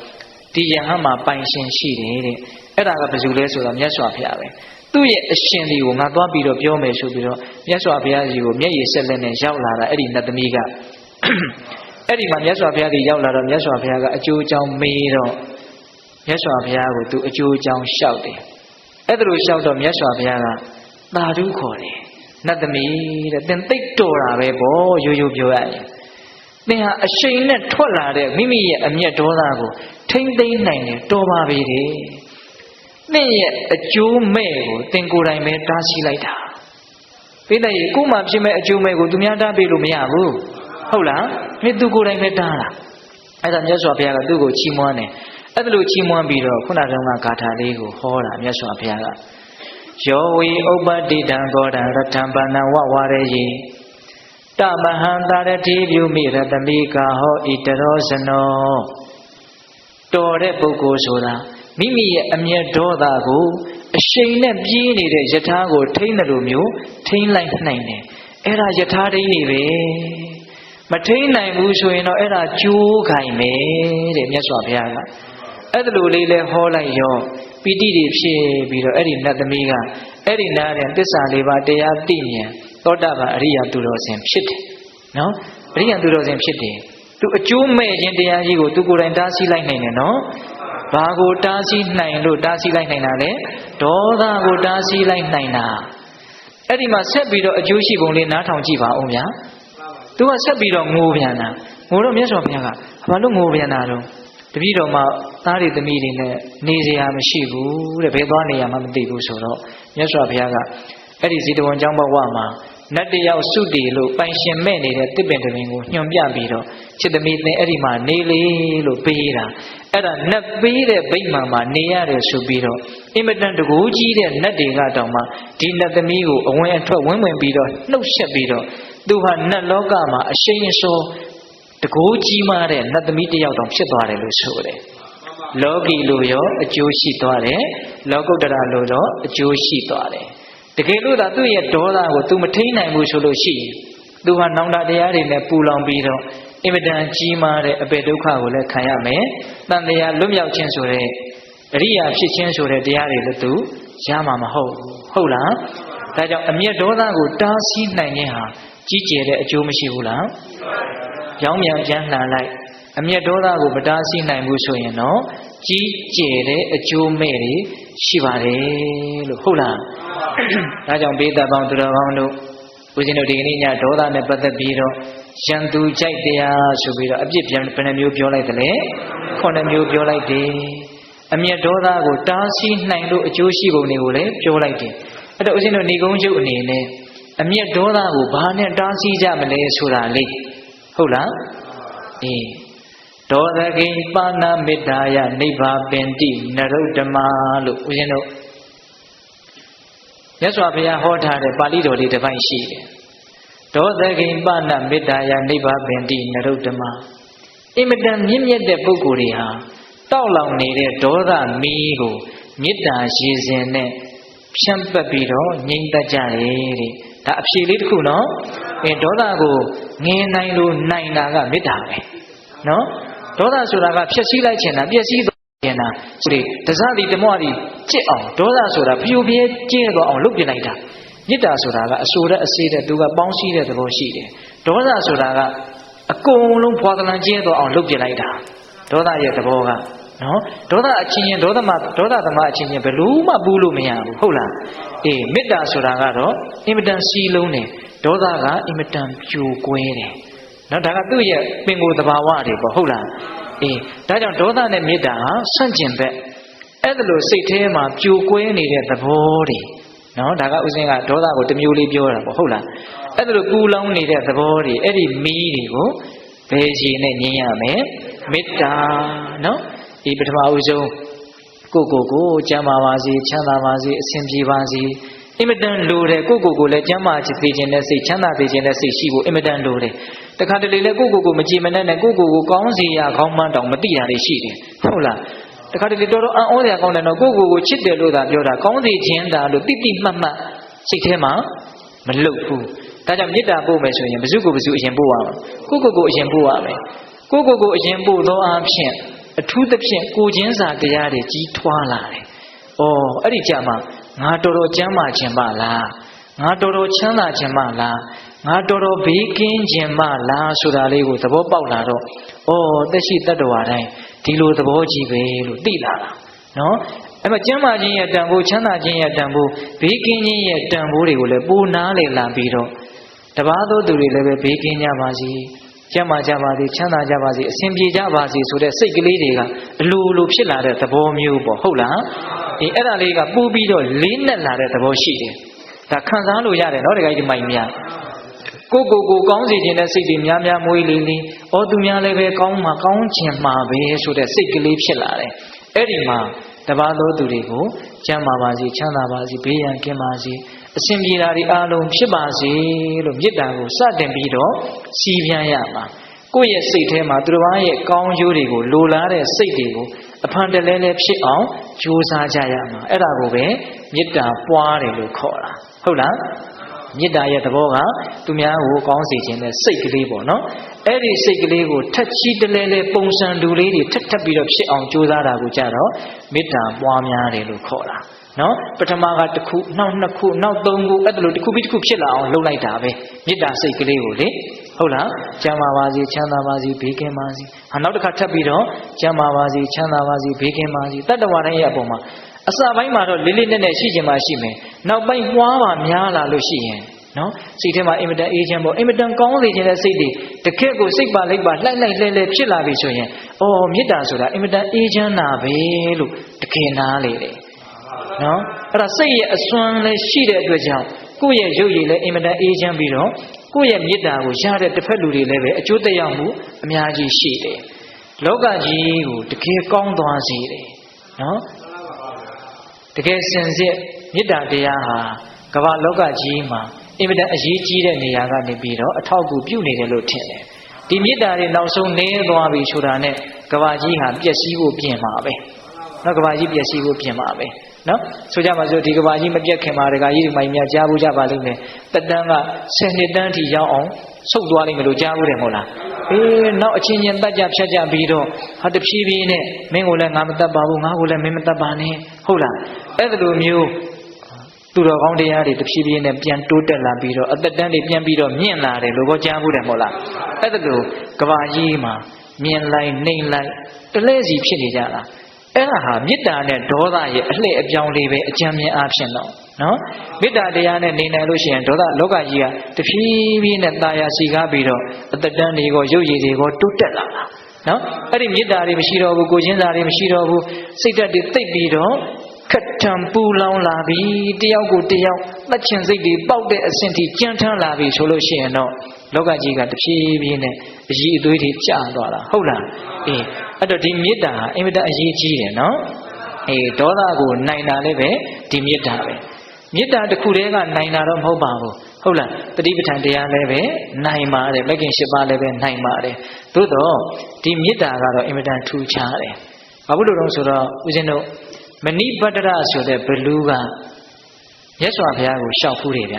ဒီယဟန်မှာပိုင်ရှင်ရှိတယ်တဲ့အဲ့ဒါကဘယ်သူလဲဆိုတော့မြတ်စွာဘုရားပဲသူ့ရဲ့အရှင်ဒီကိုငါသွားပြီးတော့ပြောမယ်ဆိုပြီးတော့မြတ်စွာဘုရားကြီးကိုမျက်ရည်ဆက်လက်နဲ့ရောက်လာတာအဲ့ဒီနတ်သမီးကအဲ့ဒီမှာမြတ်စွာဘုရားကြီးရောက်လာတော့မြတ်စွာဘုရားကအကျိုးအကြောင်းမေးတော့မြတ်စွာဘုရားကိုသူအကျိုးအကြောင်းလျှောက်တယ်အဲ့ဒါလိုလျှောက်တော့မြတ်စွာဘုရားကသာဓုခေါ်တယ်နတ်သမီးတဲ့သင်သိပ်တော်တာပဲပေါ့ရိုးရိုးပြောရရင်သင်ဟာအရှိန်နဲ့ထွက်လာတဲ့မိမိရဲ့အမျက်ဒေါသကိုထိမ့်သိမ်းနိုင်တယ်တော်ပါပြီတဲ့သင်ရဲ့အကျိုးမဲ့ကိုသင်ကိုယ်တိုင်ပဲတားဆီးလိုက်တာပိဋကရေကိုမှဖြစ်မဲ့အကျိုးမဲ့ကိုသူများတားပေးလို့မရဘူးဟုတ်လားမင်းသူကိုယ်တိုင်ပဲတားတာအဲ့ဒါမြတ်စွာဘုရားကသူ့ကိုချီးမွမ်းတယ်အဲ့ဒါလိုချီးမွမ်းပြီးတော့ခုနကဂါထာလေးကိုဟောတာမြတ်စွာဘုရားကယောဝေဥပ္ပတိတံဂောတံရထံပဏံဝဝရယေတမဟံတာရတိပြုမိရတမိကာဟောဣတရောဇနောတော်တဲ့ပုဂ္ဂိုလ်ဆိုတာမိမိရဲ့အမျက်ဒေါသကိုအရှိန်နဲ့ပြေးနေတဲ့ယထာကိုထိန်းတယ်လို့မျိုးထိန်းလိုက်နိုင်တယ် အဲ့ဒါယထာဒိဋ္ဌိပဲမထိန်နိုင်ဘူးဆိုရင်တော့အဲ့ဒါကျိုးခိုင်မယ်တဲ့မြတ်စွာဘုရားကအဲ့ဒါလိုလေးလဲဟောလိုက်ရောပီတိတွေဖြစ်ပြီးတော့အဲ့ဒီနတ်သမီးကအဲ့ဒီနားတဲ့သစ္စာလေးပါးတရားသိမြင်သောတာပန်အရိယသူတော်စင်ဖြစ်တယ်နော်အရိယသူတော်စင်ဖြစ်တယ်သူအကျိုးမဲ့ခြင်းတရားကြီးကိုသူကိုယ်တိုင်တားဆီးလိုက်နိုင်တယ်နော်ဘာကိုတားဆီးနိုင်လို့တားဆီးလိုက်နိုင်တာလဲဒေါသကိုတားဆီးလိုက်နိုင်တာအဲ့ဒီမှာဆက်ပြီးတော့အကျိုးရှိပုံလေးနားထောင်ကြည့်ပါဦးဗျာသူကဆက်ပြီးတော့ငိုပြန်တာငိုတော့မြတ်စွာဘုရားကဘာလို့ငိုပြန်တာတော့တပည့်တော်မှာသားတွေသမီးတွေနဲ့နေစရာမရှိဘူးတဲ့ဘယ်သွားနေရမှမသိဘူးဆိုတော့မြတ်စွာဘုရားကအဲ့ဒီဇီတဝန်ကျောင်းဘဝမှာနတ်တယောက်စုတည်လို့ပိုင်ရှင်မဲ့နေတဲ့တစ်ပင်တပင်ကိုညွှန်ပြပြီးတော့ချစ်သမီးသင်အဲ့ဒီမှာနေလေလို့ပေးတာအဲ့ဒါနတ်ပေးတဲ့ဗိမာန်မှာနေရတယ်ဆိုပြီးတော့အင်မတန်တကူကြီးတဲ့နတ်တွေကတောင်မှဒီနတ်သမီးကိုအဝင်အထွက်ဝင်ပြီးတော့နှုတ်ဆက်ပြီးတော့သူဟာနတ်လောကမှာအရှိန်အစောတကူကြီးမားတဲ့နတ်သမီးတစ်ယောက်တောင်ဖြစ်သွားတယ်လို့ဆိုတယ်လောကီလိုရောအကျိုးရှိသွားတယ်လောကုတ္တရာလိုတော့အကျိုးရှိသွားတယ်တကယ်လို့သာသူ့ရဲ့ဒေါသကို तू မထိန်နိုင်ဘူးဆိုလို့ရှိရင် तू ဟာနောင်တတရားတွေနဲ့ပူလောင်ပြီးတော့အင်မတန်ကြီးမားတဲ့အပေဒုက္ခကိုလည်းခံရမယ်။တန်တရားလွတ်မြောက်ခြင်းဆိုတဲ့အရိယာဖြစ်ခြင်းဆိုတဲ့တရားတွေလည်း तू ရမှာမဟုတ်ဘူး။ဟုတ်လား။ဒါကြောင့်အမျက်ဒေါသကိုတားဆီးနိုင်ခြင်းဟာကြီးကျယ်တဲ့အကျိုးမရှိဘူးလား။ရောင်းမြန်ပြန်လှန်လိုက်အမျက်ဒေါသကိုမတားဆီးနိုင်ဘူးဆိုရင်တော့ကြီးကျယ်တဲ့အကျိုးမဲ့တွေရှိပါတယ်လို့ဟုတ်လားဒါကြောင့်ဘေးသက်ပေါင်းသူတော်ကောင်းတို့ဦးဇင်းတို့ဒီကနေ့ညဒေါသနဲ့ပတ်သက်ပြီးတော့ရန်သူကြိုက်တရားဆိုပြီးတော့အပြစ်ပြန်ဘယ်နှမျိုးပြောလိုက်သလဲ9မျိုးပြောလိုက်တယ်အမျက်ဒေါသကိုတားဆီးနိုင်လို့အကျိုးရှိပုံတွေကိုလည်းပြောလိုက်တယ်အဲ့တော့ဦးဇင်းတို့ဏီကုံးချုပ်အနေနဲ့အမျက်ဒေါသကိုဘာနဲ့တားဆီးကြမလဲဆိုတာလေးဟုတ်လားအေးဒေါသကိပါဏမေတ္တာယနိဗ္ဗာပင်တိနရုဒ္ဓမလို့ဦးဇင်းတို့မြတ်စွာဘုရားဟောထားတဲ့ပါဠိတော်လေးတစ်ပိုက်ရှိတယ်ဒေါသကိပါဏမေတ္တာယနိဗ္ဗာပင်တိနရုဒ္ဓမအင်မတန်မြင့်မြတ်တဲ့ပုဂ္ဂိုလ်တွေဟာတောက်လောင်နေတဲ့ဒေါသမီးကိုမေတ္တာရှိစဉ်နဲ့ဖြန့်ပတ်ပြီးတော့ငြိမ်သက်ကြတယ်တဲ့ဒါအဖြေလေးတစ်ခုနော်ဒေါသကိုငြင်းနိုင်လို့နိုင်တာကမေတ္တာပဲနော်ဒေါသဆိုတာကဖြည့်ဆည်းလိုက်ချင်တာပျက်စီးသွားချင်တာဆိုလေတစားဒီတမွားဒီကြစ်အောင်ဒေါသဆိုတာဖျို့ဖျဲကျဲသွားအောင်လုပ်ပြလိုက်တာမေတ္တာဆိုတာကအဆိုတဲ့အစေတဲ့သူကပေါင်းစည်းတဲ့သဘောရှိတယ်ဒေါသဆိုတာကအကုန်လုံးဖွာကလန်ကျဲသွားအောင်လုပ်ပြလိုက်တာဒေါသရဲ့သဘောကနော်ဒေါသအချင်းချင်းဒေါသသမားအချင်းချင်းဘယ်လို့မှပူးလို့မရဘူးဟုတ်လားအေးမေတ္တာဆိုတာကတော့အင်မတန်စီးလုံးတယ်ဒေါသကအင်မတန်ပြိုကွဲတယ်နော်ဒါကသူ့ရဲ့ပင်ကိုယ်သဘာဝတွေပေါ့ဟုတ်လားအေးဒါကြောင့်ဒေါသနဲ့မေတ္တာဟာဆန့်ကျင်ဘက်အဲ့ဒါလို့စိတ်ထဲမှာပြိုကွဲနေတဲ့သဘောတွေနော်ဒါကဥစဉ်ကဒေါသကိုတစ်မျိုးလေးပြောတာပေါ့ဟုတ်လားအဲ့ဒါလို့ပူလောင်နေတဲ့သဘောတွေအဲ့ဒီမီးတွေကိုဘယ်ရည်နဲ့ငြိမ်းရမယ်မေတ္တာနော်ဒီပထမဦးဆုံးကိုကျမ်းမာပါစေချမ်းသာပါစေအစဉ်ပြေပါစေအင်မတန်လိုတယ်ကိုလည်းကျမ်းမာစေခြင်းနဲ့စိတ်ချမ်းသာစေခြင်းနဲ့စိတ်ရှိဖို့အင်မတန်လိုတယ်တခါတလေလည်းကိုမကြည်မနဲ့နဲ့ကိုကောင်းစီရကောင်းမှန်းတောင်မသိတာတွေရှိတယ်ဟုတ်လားတခါတလေတော်တော်အံ့ဩစရာကောင်းတယ်တော့ကိုချစ်တယ်လို့သာပြောတာကောင်းစီခြင်းတာလို့တိတိမှတ်မှတ်စိတ်ထဲမှာမလွတ်ဘူးဒါကြောင့်မေတ္တာပို့မယ်ဆိုရင်ဘယ်သူအရင်ပို့ရမှာကိုအရင်ပို့ရမယ်ကိုအရင်ပို့သောအားဖြင့်အထူးသဖြင့်ကိုချင်းစာတရားတွေကြီးထွားလာတယ်။အော်အဲ့ဒီကြမှာငါတော်တော်ကျမ်းမာခြင်းမလားငါတော်တော်ချမ်းသာခြင်းမလားငါတော်တော်ဘေးကင်းခြင်းမလားဆိုတာလေးကိုသဘောပေါက်လာတော့အော်သက်ရှိတတ္တဝါတိုင်းဒီလိုသဘောကြီးပဲလို့သိလာတာနော်အဲ့မှာကျမ်းမာခြင်းရဲ့တန်ဖိုးချမ်းသာခြင်းရဲ့တန်ဖိုးဘေးကင်းခြင်းရဲ့တန်ဖိုးတွေကိုလည်းပိုနားလည်လာပြီးတော့တပါးသောသူတွေလည်းပဲဘေးကင်းကြပါစေကျမ်းမာကြပါစေချမ်းသာကြပါစေအစဉ်ပြေကြပါစေဆိုတဲ့စိတ်ကလေးတွေကအလိုဖြစ်လာတဲ့သဘောမျိုးပေါ့ဟုတ်လားဒီအဲ့ဒါလေးကပူပြီးတော့လေးနက်လာတဲ့သဘောရှိတယ်ဒါခံစားလို့ရတယ်နော်တခါကြီးမိုင်များကိုကောင်းစေခြင်းနဲ့စိတ်တွေများမွေးလေးဩသူများလည်းပဲကောင်းချင်မှာပဲဆိုတဲ့စိတ်ကလေးဖြစ်လာတယ်အဲ့ဒီမှာတပါးသောသူတွေကိုကျမ်းမာပါစေချမ်းသာပါစေဘေးရန်ကင်းပါစေအစဉ်ပြေတာတွေအားလုံးဖြစ်ပါစေလို့မေတ္တာကိုစတင်ပြီးတော့စီးပြန်ရမှာကိုယ့်ရဲ့စိတ်ထဲမှာသူတစ်ပါးရဲ့ကောင်းကျိုးတွေကိုလိုလားတဲ့စိတ်တွေကိုအဖန်တလဲလဲဖြစ်အောင်ကြိုးစားကြရမှာအဲ့ဒါကိုပဲမေတ္တာပွားတယ်လို့ခေါ်တာဟုတ်လား မေတ္တာရဲ့သဘောကသူများကိုကောင်းစေခြင်းနဲ့စိတ်ကလေးပေါ့နော်အဲ့ဒီစိတ်ကလေးကိုထက်ချီတလဲလဲပုံစံလူလေးတွေထပ်ပြီးတော့ဖြစ်အောင်ကြိုးစားတာကိုကြတော့မေတ္တာပွားများတယ်လို့ခေါ်တာနော်ပထမကတစ်ခုနောက်နှစ်ခုနောက်သုံးခုအဲ့ဒါလိုတစ်ခုပြီးတစ်ခုဖြစ်လာအောင်လုပ်လိုက်တာပဲမေတ္တာစိတ်ကလေးကိုလေဟုတ်လားကျမ်းပါပါစေချမ်းသာပါစေဘေးကင်းပါစေနောက်တစ်ခါထပ်ပြီးတော့ကျမ်းပါပါစေချမ်းသာပါစေဘေးကင်းပါစေတတ္တဝါတိုင်းရဲ့အပေါ်မှာအစပိုင်းမှာတော့လေးလေးနက်နက်ရှိခြင်းမှရှိမယ်နောက်ပိုင်းပွားပါများလာလို့ရှိရင်နော်စိတ်ထဲမှာအင်မတန်အေးချမ်းပေါ့အင်မတန်ကောင်းစေခြင်းတဲ့စိတ်တွေတကယ့်ကိုစိတ်ပါလိုက်ပါလှိုက်လှဲဖြစ်လာပြီဆိုရင်အော်မေတ္တာဆိုတာအင်မတန်အေးချမ်းတာပဲလို့တကယ်နားလေတယ်နော်အဲ့ဒါစိတ်ရဲ့အစွမ်းလည်းရှိတဲ့အတွက်ကြောင့်ကိုယ့်ရဲ့ရုပ်ရည်လည်းအင်မတန်အေးချမ်းပြီးတော့ကိုယ့်ရဲ့မေတ္တာကိုရတဲ့တစ်ဖက်လူတွေလည်းပဲအကျိုးသက်ရောက်မှုအများကြီးရှိတယ်လောကကြီးကိုတကယ်ကောင်းသွားစေတယ်နော်တကယ်စင်စစ်မေတ္တာတရားဟာကမ္ဘာလောကကြီးမှာအင်မတန်အရေးကြီးတဲ့နေရာကနေပြီးတော့အထောက်အကူပြုနေတယ်လို့ထင်တယ်ဒီမေတ္တာတွေနောက်ဆုံးနည်းသွားပြီဆိုတာနဲ့ကမ္ဘာကြီးဟာပျက်စီးဖို့ပြင်မှာပဲနော်ကမ္ဘာကြီးပျက်စီးဖို့ပြင်မှာပဲနော်ဆိုကြပါစို့ဒီကမ္ဘာကြီးမပြတ်ခင်မှာဒကာကြီးဒီမိုင်းများကြားဖို့ကြပါလိမ့်မယ်တက်တန်းက10နှစ်တန်းထိရောက်အောင်ဆုတ်သွားလိမ့်မယ်လို့ကြားဘူးတယ်မဟုတ်လားနောက်အချင်းချင်းတတ်ကြဖြတ်ကြပြီးတော့ဟာတဖြည်းဖြည်းနဲ့မင်းကိုလည်းငါမတတ်ပါဘူးငါကိုလည်းမင်းမတတ်ပါနဲ့ဟုတ်လားအဲ့လိုမျိုးသူတော်ကောင်းတရားတွေတဖြည်းဖြည်းနဲ့ပြန်တိုးတက်လာပြီးတော့အသက်တန်းတွေပြန်ပြီးတော့မြင့်လာတယ်လို့ကြားဘူးတယ်မဟုတ်လားအဲ့လိုကဘာကြီးမှာမြင်လိုက်နှိမ်လိုက်တလဲစီဖြစ်နေကြတာအဲ့ဒါဟာမေတ္တာနဲ့ဒေါသရဲ့အလှည့်အပြောင်းလေးပဲအကြံဉာဏ်အားဖြင့်တော့နော်မေတ္တာတရားနဲ့နေနိုင်လို့ရှိရင်ဒေါသလောကကြီးကတဖြည်းဖြည်းနဲ့တာယာစီကားပြီးတော့အသက်တန်းတွေကိုရုပ်ရည်တွေကိုတိုးတက်လာတာနော်အဲ့ဒီမေတ္တာတွေမရှိတော့ဘူးကိုချင်းစာတွေမရှိတော့ဘူးစိတ်ဓာတ်တွေသိပ်ပြီးတော့ခက်ထန်ပူလောင်လာပြီတယောက်ကိုတယောက်တတ်ချင်စိတ်တွေပေါက်တဲ့အဆင့်ထိကြမ်းထမ်းလာပြီဆိုလို့ရှိရင်တော့လောကကြီးကတဖြည်းဖြည်းနဲ့အကြီးအသွေးတွေကျသွားတာဟုတ်လားအဲ့တော့ဒီမေတ္တာဟာအင်မတန်အရေးကြီးတယ်နော်ဒေါသကိုနိုင်တာလည်းပဲဒီမေတ္တာပဲမေတ္တာတစ်ခုတည်းကနိုင်တာတော့မဟုတ်ပါဘူးဟုတ်လားတတိပဋ္ဌာန်တရားလည်းပဲနိုင်ပါတယ်မဂ်ကင်၈ပါးလည်းပဲနိုင်ပါတယ်သို့တော့ဒီမေတ္တာကတော့အင်မတန်ထူးခြားတယ်ဘာလို့လဲဆိုတော့ဦးဇင်းတို့မဏိပတ္တရဆိုတဲ့ဘလူးကမြတ်စွာဘုရားကိုလျှောက်ဖူးတယ်ဗ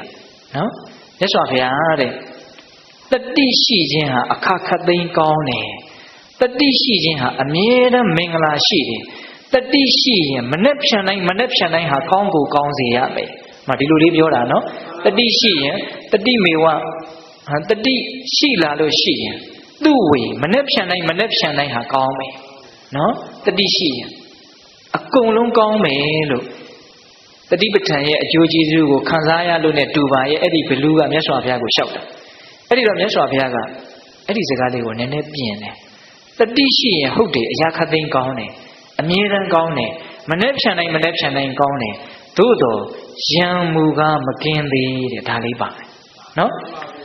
ျနော်မြတ်စွာဘုရားတဲ့တတိရှိခြင်းဟာအခါခတ်သိမ်းကောင်းတယ်တတိရှိခြင်းဟာအမြဲတမ်းမင်္ဂလာရှိတယ်တတိရှိရင်မနဲ့ဖြန်တိုင်းဟာကောင်းကိုကောင်းစေရမယ်ဒီလိုလေးပြောတာနော်တတိရှိရင်တတိမေဝတတိရှိလာလို့ရှိရင်သူ့ဝေမနဲ့ဖြန်တိုင်းဟာကောင်းမယ်နော်တတိရှိရင်အကုန်လုံးကောင်းမယ်လို့တတိပဋ္ဌာန်ရဲ့အကျိုးကျေးဇူးကိုခံစားရလို့ ਨੇ တူပါရဲ့အဲ့ဒီဘလူးကမြတ်စွာဘုရားကိုလျှောက်တာအဲ့ဒီတော့မြတ်စွာဘုရားကအဲ့ဒီစကားလေးကိုနည်းနည်းပြင်တယ်တတိရှိရင်ဟုတ်တယ်အရာခတ်သိမ်းကောင်းတယ်အမြဲတမ်းကောင်းတယ်မနဲ့ဖြန်တိုင်းကောင်းတယ်သို့တော့ယံမူကားမကင်းသေးတဲ့ဒါလေးပါနော်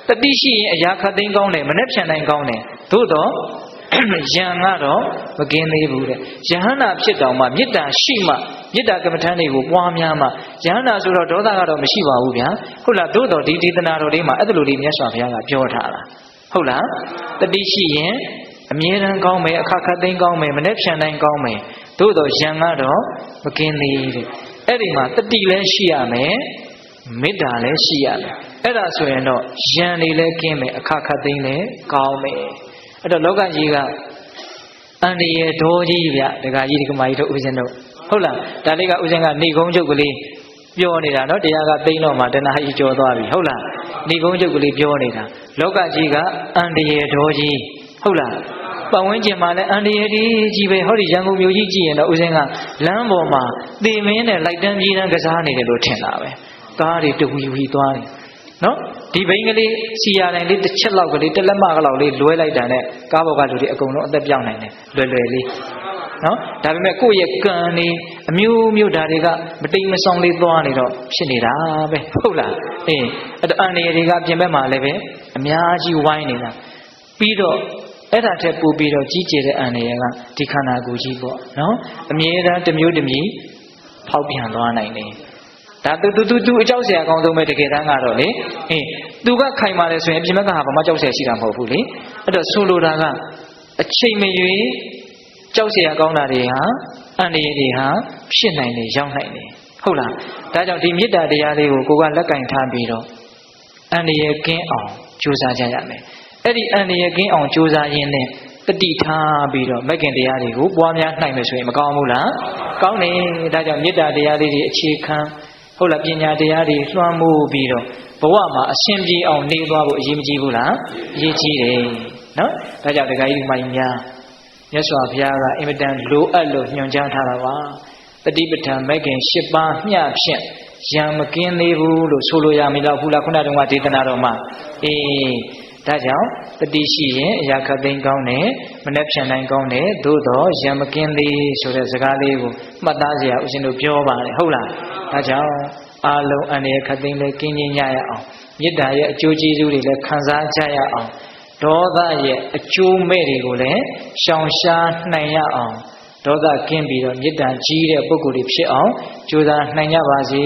တတိရှိရင်အရာခတ်သိမ်းကောင်းတယ်မနဲ့ဖြန်တိုင်းကောင်းတယ်သို့တော့ယံကတော့မကင်းသေးဘူးတဲ့ယဟန္တာဖြစ်တောင်မှမေတ္တာရှိမှမေတ္တာကမ္မထမ်းတွေကိုပွားများမှယဟန္တာဆိုတော့ဒေါသကတော့မရှိပါဘူးဗျာဟုတ်လားသို့တော်ဒီဒေသနာတော်လေးမှာအဲ့လိုလေးမြတ်စွာဘုရားကပြောထားတာဟုတ်လားတတိရှိရင်အမြဲတမ်းကောင်းမယ်အခါခတ်သိမ်းကောင်းမယ်မနေ့ဖြန်တိုင်းကောင်းမယ်သို့တော်ယံကတော့မကင်းသေးတဲ့အဲ့ဒီမှာတတိလည်းရှိရမယ်မေတ္တာလည်းရှိရမယ်အဲ့ဒါဆိုရင်တော့ယံနေလည်းကင်းမယ်အခါခတ်သိမ်းလည်းကောင်းမယ်အဲ့တော့လောကကြီးကအန္တရာယ်ဒေါကြီးဗျဒကာကြီးဒီကမာကြီးတို့ဦးဇင်းတို့ဟုတ်လားဒါလေးကဦးဇင်းကနေကုန်းချုပ်ကလေးပြောနေတာနော်တရားကသိမ့်တော့မှတဏှာကြီးကြော်သွားပြီဟုတ်လားနေကုန်းချုပ်ကလေးပြောနေတာလောကကြီးကအန္တရာယ်ဒေါကြီးဟုတ်လားပတ်ဝန်းကျင်မှာလည်းအန္တရာယ်ကြီးပဲဟောဒီရန်ကုန်မြို့ကြီးကြည့်ရင်တော့ဦးဇင်းကလမ်းပေါ်မှာသေမင်းနဲ့လိုက်တန်းပြေးတန်းကစားနေတယ်လို့ထင်တာပဲကားတွေတဝီဝီသွားတယ်နော်ဒီဘိန်းကလေးစီရတိုင်းလေးတစ်ချက်လောက်ကလေးတစ်လက်မကလောက်လေးလွဲလိုက်တာနဲ့ကားပေါ်ကလူတွေအကုန်လုံးအသက်ပြောင်းနိုင်တယ်လွယ်လေးနော်ဒါပေမဲ့ကိုယ့်ရဲ့ကံနေအမျိုးဓာတ်တွေကမတိမ်မဆောင်လေးသွားနေတော့ဖြစ်နေတာပဲဟုတ်လားအဲ့တော့အန္တရာယ်တွေကပြင်ဘက်မှာလည်းပဲအများကြီးဝိုင်းနေတာပြီးတော့အဲ့ဒါထက်ပိုပြီးတော့ကြီးကျယ်တဲ့အန္တရာယ်ကဒီခန္ဓာကိုယ်ကြီးပေါ့နော်အမြဲတမ်းတစ်မျိုးတစ်မြည်ဖောက်ပြန်သွားနိုင်တယ်ဒါသူအကြောက်เสียအကောင်းဆုံးပဲတကယ်တမ်းကတော့လေသူကခိုင်ပါတယ်ဆိုရင်ပြင်ဘက်ကဟာဘာမှကြောက်เสียရှိတာမဟုတ်ဘူးလေအဲ့တော့ဆိုလိုတာကအချိန်မရွေးကြောက်เสียအကောင်းတာတွေဟာအန္တရာယ်တွေဟာဖြစ်နိုင်တယ်ရောက်နိုင်တယ်ဟုတ်လားဒါကြောင့်ဒီမေတ္တာတရားလေးကိုကိုကလက်ကင်ထားပြီးတော့ အန္တရာယ်ကင်းအောင်ကြိုးစားကြရမယ်အဲ့ဒီအန္တရာယ်ကင်းအောင်ကြိုးစားရင်းနဲ့တတိထားပြီးတော့မဂ္ဂင်တရားတွေကိုပွားများနိုင်မယ်ဆိုရင်မကောင်းဘူးလားကောင်းတယ်ဒါကြောင့်မေတ္တာတရားလေးတွေအခြေခံဟုတ်လားပညာတရားတွေလွှမ်းမိုးပြီးတော့ဘဝမှာအရှင်ပြေအောင်နေသွားဖို့အရေးမကြီးဘူးလားအရေးကြီးတယ်နော်ဒါကြောင့်ဒကာကြီးမကြီးများမြတ်စွာဘုရားကအင်မတန်လိုအပ်လို့ညွှန်ကြားထားတာပါတတိပဋ္ဌာန်မဂ္ဂင်၈ပါးမျှဖြင့်ရံမကင်းသေးဘူးလို့ဆိုလိုရမလို့ဘူးလားခုနတုန်းကဒေသနာတော်မှာဒါကြောင့်တတိရှိရင်အရာခတ်သိမ်းကောင်းတယ်မနှက်ဖြန်နိုင်ကောင်းတယ်သို့တော့ရံမကင်းသေးဆိုတဲ့စကားလေးကိုမှတ်သားစရာဦးဇင်းတို့ပြောပါတယ်ဟုတ်လားဒါကြောင့်အာလုံးအန္တရာယ်ခတ်သိမ်းလည်းကင်းကျင်းကြရအောင်မေတ္တာရဲ့အကျိုးကျေးဇူးတွေလည်းခံစားကြရအောင်ဒေါသရဲ့အကျိုးမဲ့တွေကိုလည်းရှောင်ရှားနိုင်ရအောင်ဒေါသကင်းပြီးတော့မေတ္တာကြီးတဲ့ပုဂ္ဂိုလ်တွေဖြစ်အောင်ကြိုးစားနိုင်ကြပါစေ